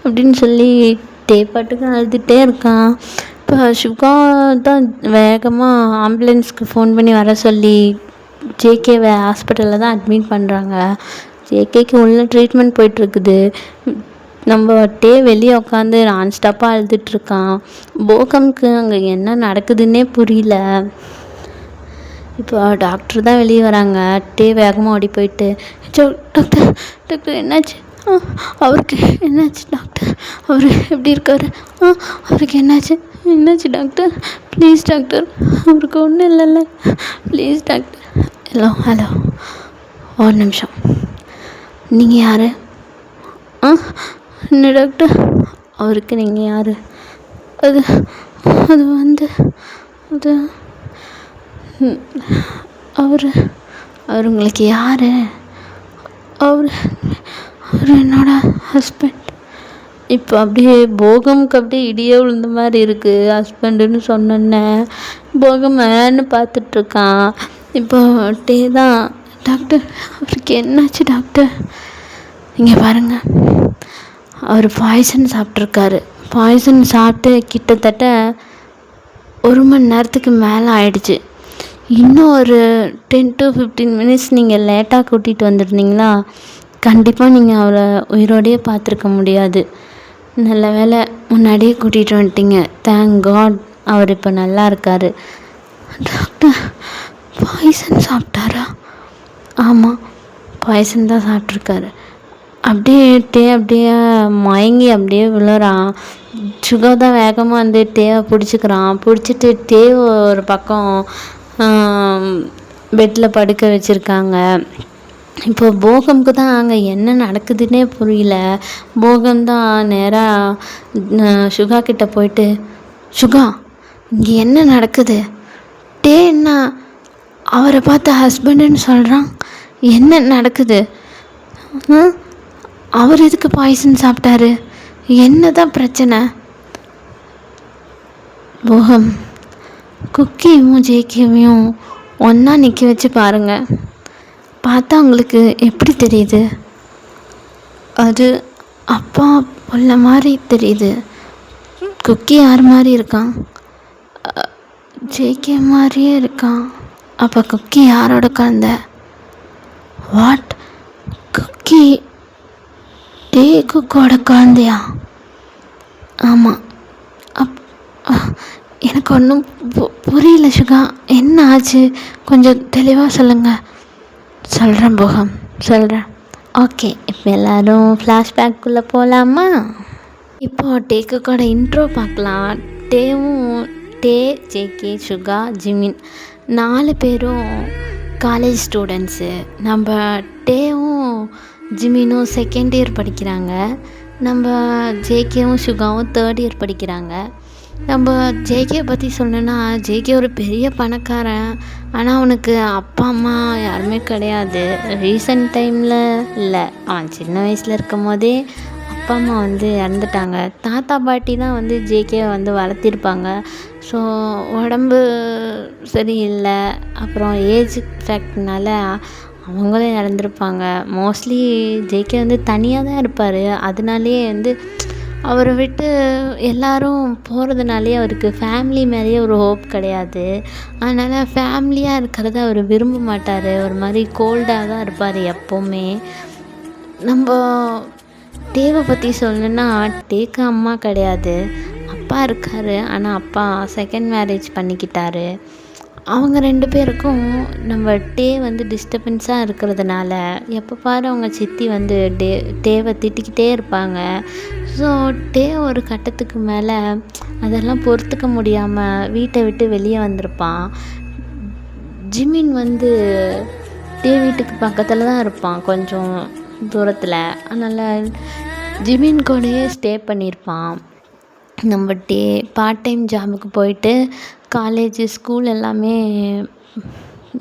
அப்படின்னு சொல்லி பாட்டுக்கு அழுதுகிட்டே இருக்கான். இப்போ சுகா தான் வேகமாக ஆம்புலன்ஸ்க்கு ஃபோன் பண்ணி வர சொல்லி ஜேகேவை ஹாஸ்பிட்டலில் தான் அட்மிட் பண்ணுறாங்க. ஜேகேக்கு உள்ள ட்ரீட்மெண்ட் போயிட்டுருக்குது. நம்ம வெளியே உட்காந்து நான்ஸ்டாப்பாக அழுதுட்ருக்கான். போகமுக்கு அங்கே என்ன நடக்குதுன்னே புரியல. இப்போ டாக்டர் தான் வெளியே வராங்க. வேகமாக ஓடி போயிட்டு டாக்டர் என்னாச்சு? அவருக்கு என்னாச்சு டாக்டர்? அவர் எப்படி இருக்கார்? அவருக்கு என்னாச்சு டாக்டர்? ப்ளீஸ் டாக்டர், அவருக்கு ஒன்றும் இல்லைல்ல, ப்ளீஸ் டாக்டர். ஹலோ ஒரு நிமிஷம், நீங்கள் யார்? என்ன டாக்டர்? அவருக்கு நீங்கள் யார்? அது வந்து அவர் உங்களுக்கு யார்? அவர் என்னோட ஹஸ்பண்ட். இப்போ அப்படியே போகமுக்கு அப்படியே இடியே விழுந்த மாதிரி இருக்குது. ஹஸ்பண்டுன்னு சொன்னோன்னே போகம் மேன்னு பார்த்துட்ருக்கான். இப்போ தான் டாக்டர், அவருக்கு என்னாச்சு டாக்டர்? இங்கே பாருங்கள், அவர் பாய்சன் சாப்பிட்ருக்காரு. பாய்சன் சாப்பிட்டு கிட்டத்தட்ட 1 மணி நேரத்துக்கு மேலே ஆயிடுச்சு. இன்னும் ஒரு 10 to 15 minutes நீங்கள் லேட்டாக கூட்டிகிட்டு வந்துருந்தீங்களா கண்டிப்பாக நீங்கள் அவரை உயிரோடையே பார்த்துருக்க முடியாது. நல்ல வேளை முன்னாடியே கூட்டிகிட்டு வந்துட்டீங்க. தேங்க் காட், அவர் இப்போ நல்லா இருக்கார். டாக்டர், பாய்சன் சாப்பிட்டாரா? ஆமாம், பாய்சன் தான் சாப்பிட்ருக்காரு. அப்படியே மயங்கி அப்படியே விழுறான். சுகா தான் வேகமாக வந்து டேவை பிடிச்சிட்டு ஒரு பக்கம் பெட்டில் படுக்க வச்சுருக்காங்க. இப்போ போகம்க்கு தான் அங்கே என்ன நடக்குதுன்னே புரியல. போகம் தான் நேராக சுகா கிட்ட போயிட்டு, சுகா, இங்கே என்ன நடக்குது? டே என்ன அவரை பார்த்து ஹஸ்பண்டுன்னு சொல்கிறான், என்ன நடக்குது? அவர் எதுக்கு பாய்சன் சாப்பிட்டாரு? என்ன தான் பிரச்சனை? போகம், குக்கியும் ஜேகேவையும் ஒன்றா நிற்க வச்சு பாருங்கள், பார்த்தா உங்களுக்கு எப்படி தெரியுது? அது அப்பா புள்ள மாதிரி தெரியுது. குக்கி யார் மாதிரி இருக்கான்? ஜேகே மாதிரியே இருக்கான். அப்போ குக்கி யாரோட குழந்த? வாட்? குக்கி குக்கோட குழந்தையா? ஆமாம். எனக்கு ஒன்றும் புரியல சுகா, என்ன ஆச்சு? கொஞ்சம் தெளிவாக சொல்லுங்கள். சொல்கிறேன் போகம், சொல்கிறேன். ஓகே, இப்போ எல்லோரும் ஃப்ளாஷ்பேக்குள்ளே போகலாமா? இப்போது டேக்குக்கோட இன்ட்ரோ பார்க்கலாம். டே, ஜேகே, சுகா, ஜிமின் 4 பேரும் காலேஜ் ஸ்டூடெண்ட்ஸு. நம்ம டேவும் ஜிமினும் செகண்ட் இயர் படிக்கிறாங்க. நம்ம ஜேகேவும் சுகாவும் தேர்ட் இயர் படிக்கிறாங்க. நம்ம ஜேகே பற்றி சொல்லணுன்னா, ஜேகே ஒரு பெரிய பணக்காரன். ஆனால் அவனுக்கு அப்பா அம்மா யாருமே கிடையாது. ரீசன்ட் டைமில் இல்லை, அவன் சின்ன வயசில் இருக்கும் போதே அப்பா அம்மா இறந்துட்டாங்க. தாத்தா பாட்டி தான் ஜேகேவை வளர்த்திருப்பாங்க. ஸோ உடம்பு சரியில்லை, அப்புறம் ஏஜ் ஃபேக்ட்னால அவங்களும் இறந்துருப்பாங்க. மோஸ்ட்லி ஜேகே தனியாக தான் இருப்பார். அதனாலேயே அவரை விட்டு எல்லோரும் போகிறதுனாலே அவருக்கு ஃபேமிலி மேலேயே ஒரு ஹோப் கிடையாது. அதனால் ஃபேமிலியாக இருக்கிறத அவர் விரும்ப மாட்டார். ஒரு மாதிரி கோல்டாக தான் இருப்பார் எப்போவுமே. நம்ம டேவை பற்றி சொல்லணுன்னா, டேக்கு அம்மா கிடையாது, அப்பா இருக்கார். ஆனால் அப்பா செகண்ட் மேரேஜ் பண்ணிக்கிட்டாரு. அவங்க 2 பேருக்கும் நம்ம டே டிஸ்டர்பன்ஸாக இருக்கிறதுனால எப்போ பாரு அவங்க சித்தி டேவை திட்டிக்கிட்டே இருப்பாங்க. ஸோ டே ஒரு கட்டத்துக்கு மேலே அதெல்லாம் பொறுத்துக்க முடியாமல் வீட்டை விட்டு வெளியே வந்திருப்பான். ஜிமின் டே வீட்டுக்கு பக்கத்தில் தான் இருப்பான், கொஞ்சம் தூரத்தில். அதனால் ஜிமின் கூடயே ஸ்டே பண்ணியிருப்பான். நம்ம டே பார்ட் டைம் ஜாபுக்கு போயிட்டு ஸ்கூல் எல்லாமே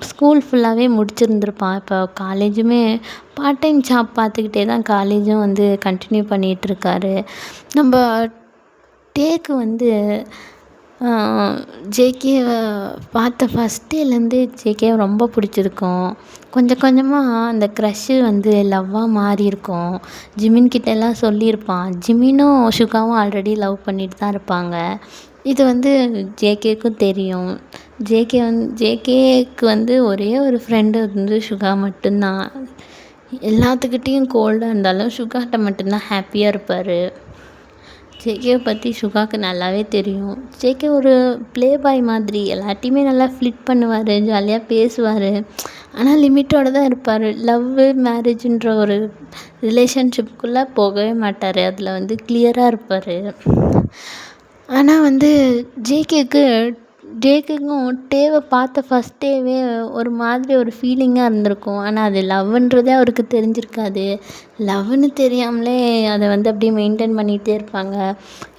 ஸ்கூல் ஃபுல்லாகவே முடிச்சிருந்துருப்பான். இப்போ காலேஜுமே பார்ட் டைம் ஜாப் பார்த்துக்கிட்டே தான் காலேஜும் கண்டினியூ பண்ணிகிட்ருக்காரு. நம்ம டேக்கு ஜேகேவை பார்த்த ஃபஸ்ட் டேலேருந்து ஜேகேவை ரொம்ப பிடிச்சிருக்கும். கொஞ்சம் கொஞ்சமாக அந்த க்ரஷ்ஷு லவ்வாக மாறியிருக்கும். ஜிமின்கிட்டலாம் சொல்லியிருப்பான். ஜிமினும் சுகாவும் ஆல்ரெடி லவ் பண்ணிட்டு தான் இருப்பாங்க. இது ஜேகேக்கும் தெரியும். ஜேகேக்கு ஒரே ஒரு ஃப்ரெண்டு சுகா மட்டும்தான். எல்லாத்துக்கிட்டேயும் கோல்டாக இருந்தாலும் சுகாட்ட மட்டும்தான் ஹாப்பியாக இருப்பார். ஜேகேவை பற்றி சுகாவுக்கு நல்லாவே தெரியும். ஜேகே ஒரு ப்ளே பாய் மாதிரி, எல்லாத்தையுமே நல்லா ஃப்ளிட் பண்ணுவார், ஜாலியாக பேசுவார். ஆனால் லிமிட்டோடு தான் இருப்பார். லவ்வு மேரேஜுன்ற ஒரு ரிலேஷன்ஷிப்புக்குள்ளே போகவே மாட்டார். அதில் கிளியராக இருப்பார். ஆனால் ஜேகேக்கும் டேவை பார்த்த ஃபஸ்ட் டேவே ஒரு மாதிரி ஒரு ஃபீலிங்காக இருந்திருக்கும். ஆனால் அது லவ்ன்றதே அவருக்கு தெரிஞ்சிருக்காது. லவ்னு தெரியாமலே அதை அப்படியே மெயின்டைன் பண்ணிகிட்டே இருப்பாங்க.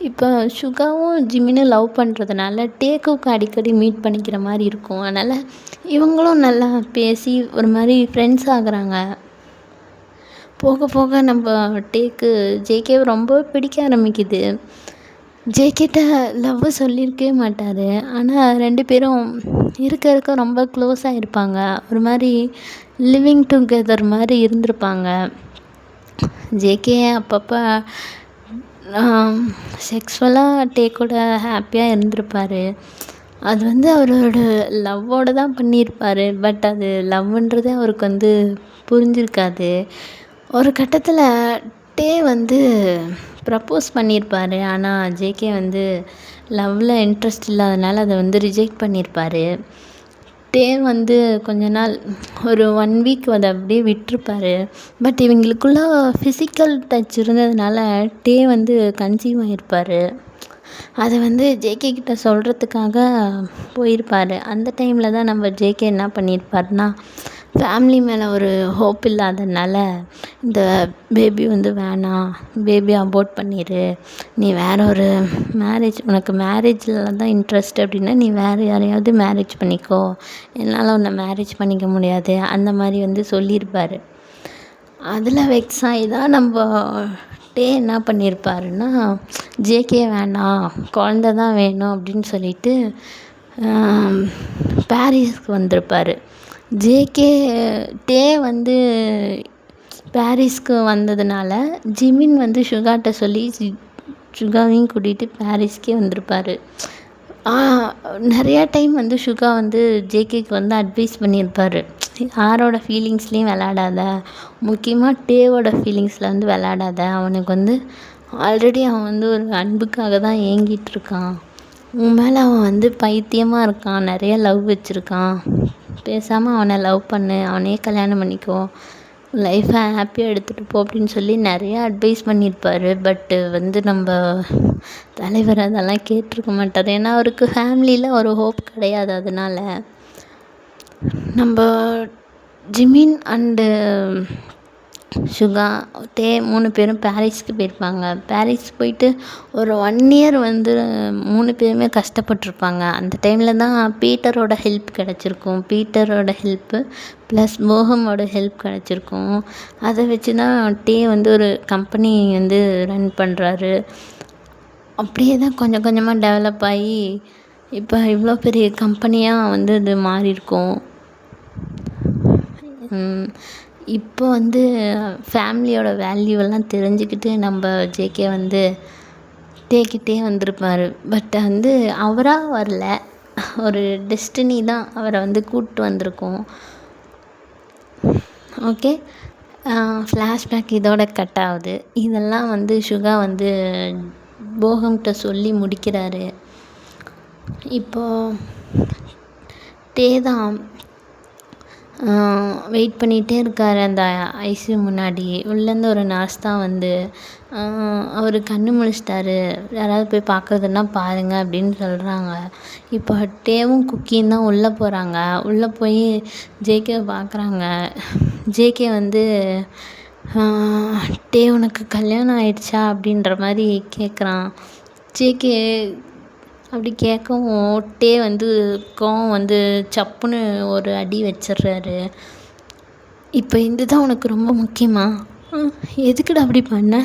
இப்போ சுகாவும் ஜிமினும் லவ் பண்ணுறதுனால டேக்குக்கு அடிக்கடி மீட் பண்ணிக்கிற மாதிரி இருக்கும். அதனால் இவங்களும் நல்லா பேசி ஒரு மாதிரி ஃப்ரெண்ட்ஸ் ஆகுறாங்க. போக போக நம்ம ஜேகேவை ரொம்ப பிடிக்க ஆரம்பிக்குது. ஜேகேட்ட லவ் சொல்லியிருக்கவே மாட்டார். ஆனால் 2 பேரும் இருக்க ரொம்ப க்ளோஸாக இருப்பாங்க. ஒரு மாதிரி லிவிங் டுகெதர் மாதிரி இருந்திருப்பாங்க. ஜேகே அப்பப்போ செக்ஸுவலாக டேக்கோட ஹாப்பியாக இருந்திருப்பார். அது அவரோட லவ்வோடு தான் பண்ணியிருப்பார். பட் அது லவ்ன்றதே அவருக்கு புரிஞ்சிருக்காது. ஒரு கட்டத்தில் டே ப்ரப்போஸ் பண்ணியிருப்பார். ஆனால் ஜேகே லவ்வில் இன்ட்ரெஸ்ட் இல்லாதனால அதை ரிஜெக்ட் பண்ணியிருப்பார். டே கொஞ்ச நாள் ஒரு 1 வீக் அதை அப்படியே விட்டிருப்பார். பட் இவங்களுக்குள்ள ஃபிசிக்கல் டச் இருந்ததுனால டே கன்சீவ் ஆகியிருப்பார். அதை ஜேகே கிட்ட சொல்கிறதுக்காக போயிருப்பார். அந்த டைமில் தான் நம்ம ஜேகே என்ன பண்ணியிருப்பாருனா, ஃபேமிலி மேலே ஒரு ஹோப் இல்லாததுனால இந்த பேபி வந்து வேணாம், பேபி அபார்ட் பண்ணிடு, நீ வேற ஒரு உனக்கு மேரேஜில் தான் இன்ட்ரெஸ்ட் அப்படின்னா நீ வேறு யாரையாவது மேரேஜ் பண்ணிக்கோ, என்னால் உன்னை மேரேஜ் பண்ணிக்க முடியாது அந்த மாதிரி வந்து சொல்லியிருப்பார். அதில் வெக்ஸ் ஆகி தான் நம்ம என்ன பண்ணியிருப்பாருன்னா, ஜேகே வேணாம், குழந்த தான் வேணும் அப்படின்னு சொல்லிட்டு பாரிஸ்க்கு வந்திருப்பார். வந்து பாரிஸ்க்கு வந்ததுனால ஜிமின் வந்து சுகாட்ட சொல்லி சுகாவையும் கூட்டிகிட்டு பாரிஸ்க்கே வந்திருப்பார். நிறையா டைம் வந்து சுகா வந்து ஜேகேக்கு வந்து அட்வைஸ் பண்ணியிருப்பார், யாரோட ஃபீலிங்ஸ்லேயும் விளாடாத, முக்கியமாக டேவோட ஃபீலிங்ஸில் வந்து விளாடாத, அவனுக்கு வந்து ஆல்ரெடி அவன் வந்து ஒரு அன்புக்காக தான் ஏங்கிட்டுருக்கான், உன் மேலே அவன் வந்து பைத்தியமாக இருக்கான், நிறைய லவ் வச்சுருக்கான், பேசாமல் அவனை லவ் பண்ணு, அவனையே கல்யாணம் பண்ணிக்கோ, லைஃப்பை ஹாப்பியாக எடுத்துகிட்டு போ அப்படின்னு சொல்லி நிறையா அட்வைஸ் பண்ணியிருப்பார். பட்டு வந்து நம்ம தலைவர் அதெல்லாம் கேட்டிருக்க மாட்டார். ஏன்னா அவருக்கு ஃபேமிலியில் ஒரு ஹோப் கிடையாது. அதனால் நம்ம ஜிமின் அண்டு சுகா 3 பேரும் பாரிஸ்க்கு போயிருப்பாங்க. பாரிஸ் போயிட்டு ஒரு 1 இயர் வந்து 3 பேருமே கஷ்டப்பட்டுருப்பாங்க. அந்த டைமில் தான் பீட்டரோட ஹெல்ப் கிடச்சிருக்கும். பீட்டரோட ஹெல்ப்பு ப்ளஸ் போகமோட ஹெல்ப் கிடச்சிருக்கும். அதை வச்சு தான் வந்து ஒரு கம்பெனி வந்து ரன் பண்ணுறாரு. அப்படியே தான் கொஞ்சம் கொஞ்சமாக டெவலப் ஆகி இப்போ இவ்வளோ பெரிய கம்பெனியாக வந்து இது மாறியிருக்கும். இப்போ வந்து ஃபேமிலியோட வேல்யூவெல்லாம் தெரிஞ்சுக்கிட்டு நம்ம ஜேகே வந்து டேக்கிட்டே வந்திருப்பார். பட் வந்து அவராக வரல, ஒரு டெஸ்டினி தான் அவரை வந்து கூப்பிட்டு வந்திருக்கோம். ஓகே, ஃப்ளாஷ்பேக் இதோட கட் ஆகுது. இதெல்லாம் வந்து சுகா வந்து போகம்கிட்ட சொல்லி முடிக்கிறாரு. இப்போது தான் வெயிட் பண்ணிகிட்டே இருக்கார் அந்த ஐசியூ முன்னாடி. உள்ளேருந்து ஒரு நர்ஸ் தான் வந்து அவர் கண்ணு முழிச்சிட்டாரு, யாராவது போய் பார்க்குறதுன்னா பாருங்கள் அப்படின்னு சொல்கிறாங்க. இப்போ டேவும் குக்கியும் தான் உள்ளே போகிறாங்க. உள்ளே போய் ஜேகேவை பார்க்குறாங்க. ஜேகே வந்து உனக்கு கல்யாணம் ஆயிடுச்சா அப்படின்ற மாதிரி கேட்குறான். ஜேகே அப்படி கேட்கவும் வந்து கோவம் வந்து சப்புன்னு ஒரு அடி வச்சிடுறாரு. இப்போ இது தான் உனக்கு ரொம்ப முக்கியமா? எதுக்குடா அப்படி பண்ண?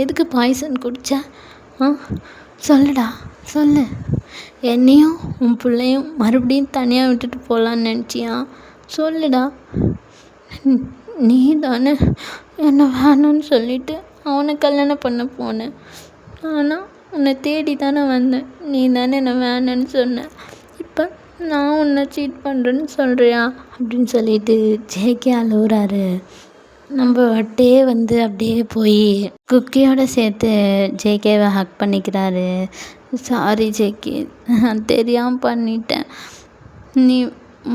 எதுக்கு பாய்சன் குடிச்ச? சொல்லுடா சொல்லு. என்னையும் உன் பிள்ளையும் மறுபடியும் தனியாக விட்டுட்டு போகலான்னு நினச்சியா? சொல்லுடா. நீ தானே என்னை வேணான்னு சொல்லிவிட்டு அவனை கல்யாணம் பண்ண போனேன். ஆனால் உன்னை தேடி தானே வந்தேன். நீ தானே என்னை வேணான்னு சொன்ன. இப்போ நான் உன்னை சீட் பண்ணுறேன்னு சொல்கிறியா அப்படின்னு சொல்லிட்டு ஜேகே அழுகுறாரு. நம்ம வந்து அப்படியே போய் குக்கியோட சேர்த்து ஜேகேவை ஹக் பண்ணிக்கிறாரு. சாரி ஜேகே, நான் தெரியாமல் பண்ணிட்டேன். நீ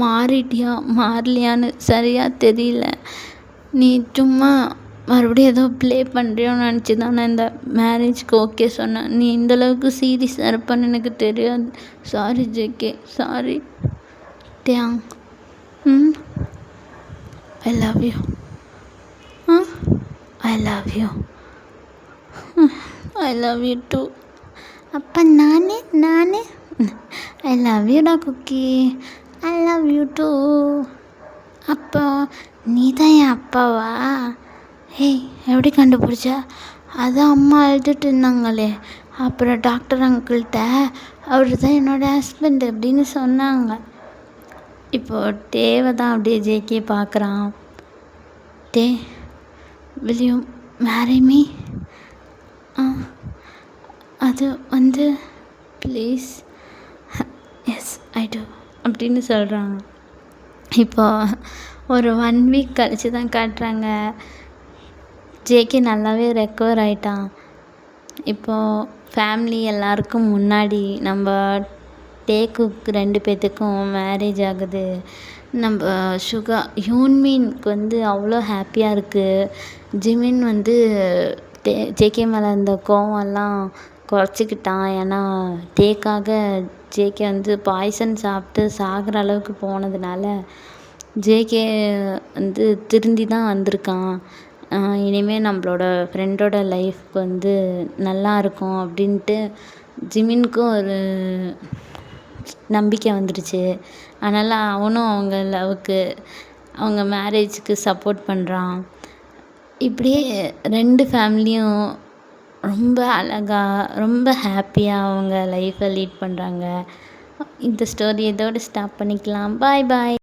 மாறிட்டியா மாறலையான்னு சரியாக தெரியல. நீ சும்மா மறுபடியும் ஏதோ ப்ளே பண்ணுறியோன்னு நினச்சி தான் நான் இந்த மேரேஜ்க்கு ஓகே சொன்னேன். நீ இந்தளவுக்கு சீரியஸாக இருப்பேன்னு எனக்கு தெரியாது. Sorry JK, sorry. டேங். I love you. I love you. I love you too. அப்போ நானே ஐ லவ் யூடா Cookie. I love you too. அப்போ நீ தான் என் அப்பாவா? ஏய், எப்படி கண்டுபிடிச்ச? அதான் அம்மா அழுதுட்டு இருந்தாங்களே, அப்புறம் டாக்டர் அங்கிள்கிட்ட அவர் தான் என்னோடய ஹஸ்பண்ட் அப்படின்னு சொன்னாங்க. இப்போது தேவை தான் அப்படியே ஜேகே பார்க்குறான். will you marry me? அது வந்து ப்ளீஸ். எஸ் ஐ டூ அப்படின்னு சொல்கிறாங்க. இப்போ ஒரு 1 வீக் கழித்து தான் காட்டுறாங்க. ஜேகே நல்லாவே ரெக்கவர் ஆகிட்டான். இப்போது ஃபேமிலி எல்லாருக்கும் முன்னாடி நம்ம குக் 2 பேர்த்துக்கும் மேரேஜ் ஆகுது. நம்ம யூன்மின்க்கு வந்து அவ்வளோ ஹாப்பியாக இருக்குது. ஜிமின் வந்து ஜேகே மேலே இருந்த கோவம்லாம் குறைச்சிக்கிட்டான். ஏன்னா டேக்காக ஜேகே வந்து பாய்சன் சாப்பிட்டு சாகிற அளவுக்கு போனதுனால ஜேகே வந்து திருந்தி தான் வந்திருக்கான். இனிமேல் நம்மளோட ஃப்ரெண்டோட லைஃப்க்கு வந்து நல்லா இருக்கும் அப்படின்ட்டு ஜிமின்க்கும் ஒரு நம்பிக்கை வந்துடுச்சு. அதனால் அவனும் அவங்க லவ்வுக்கு அவங்க மேரேஜுக்கு சப்போர்ட் பண்ணுறான். இப்படியே 2 ஃபேமிலியும் ரொம்ப அழகா ரொம்ப ஹாப்பியாக அவங்க லைஃப்பை லீட் பண்ணுறாங்க. இந்த ஸ்டோரி இதோட ஸ்டாப் பண்ணிக்கலாம். பாய் பாய்.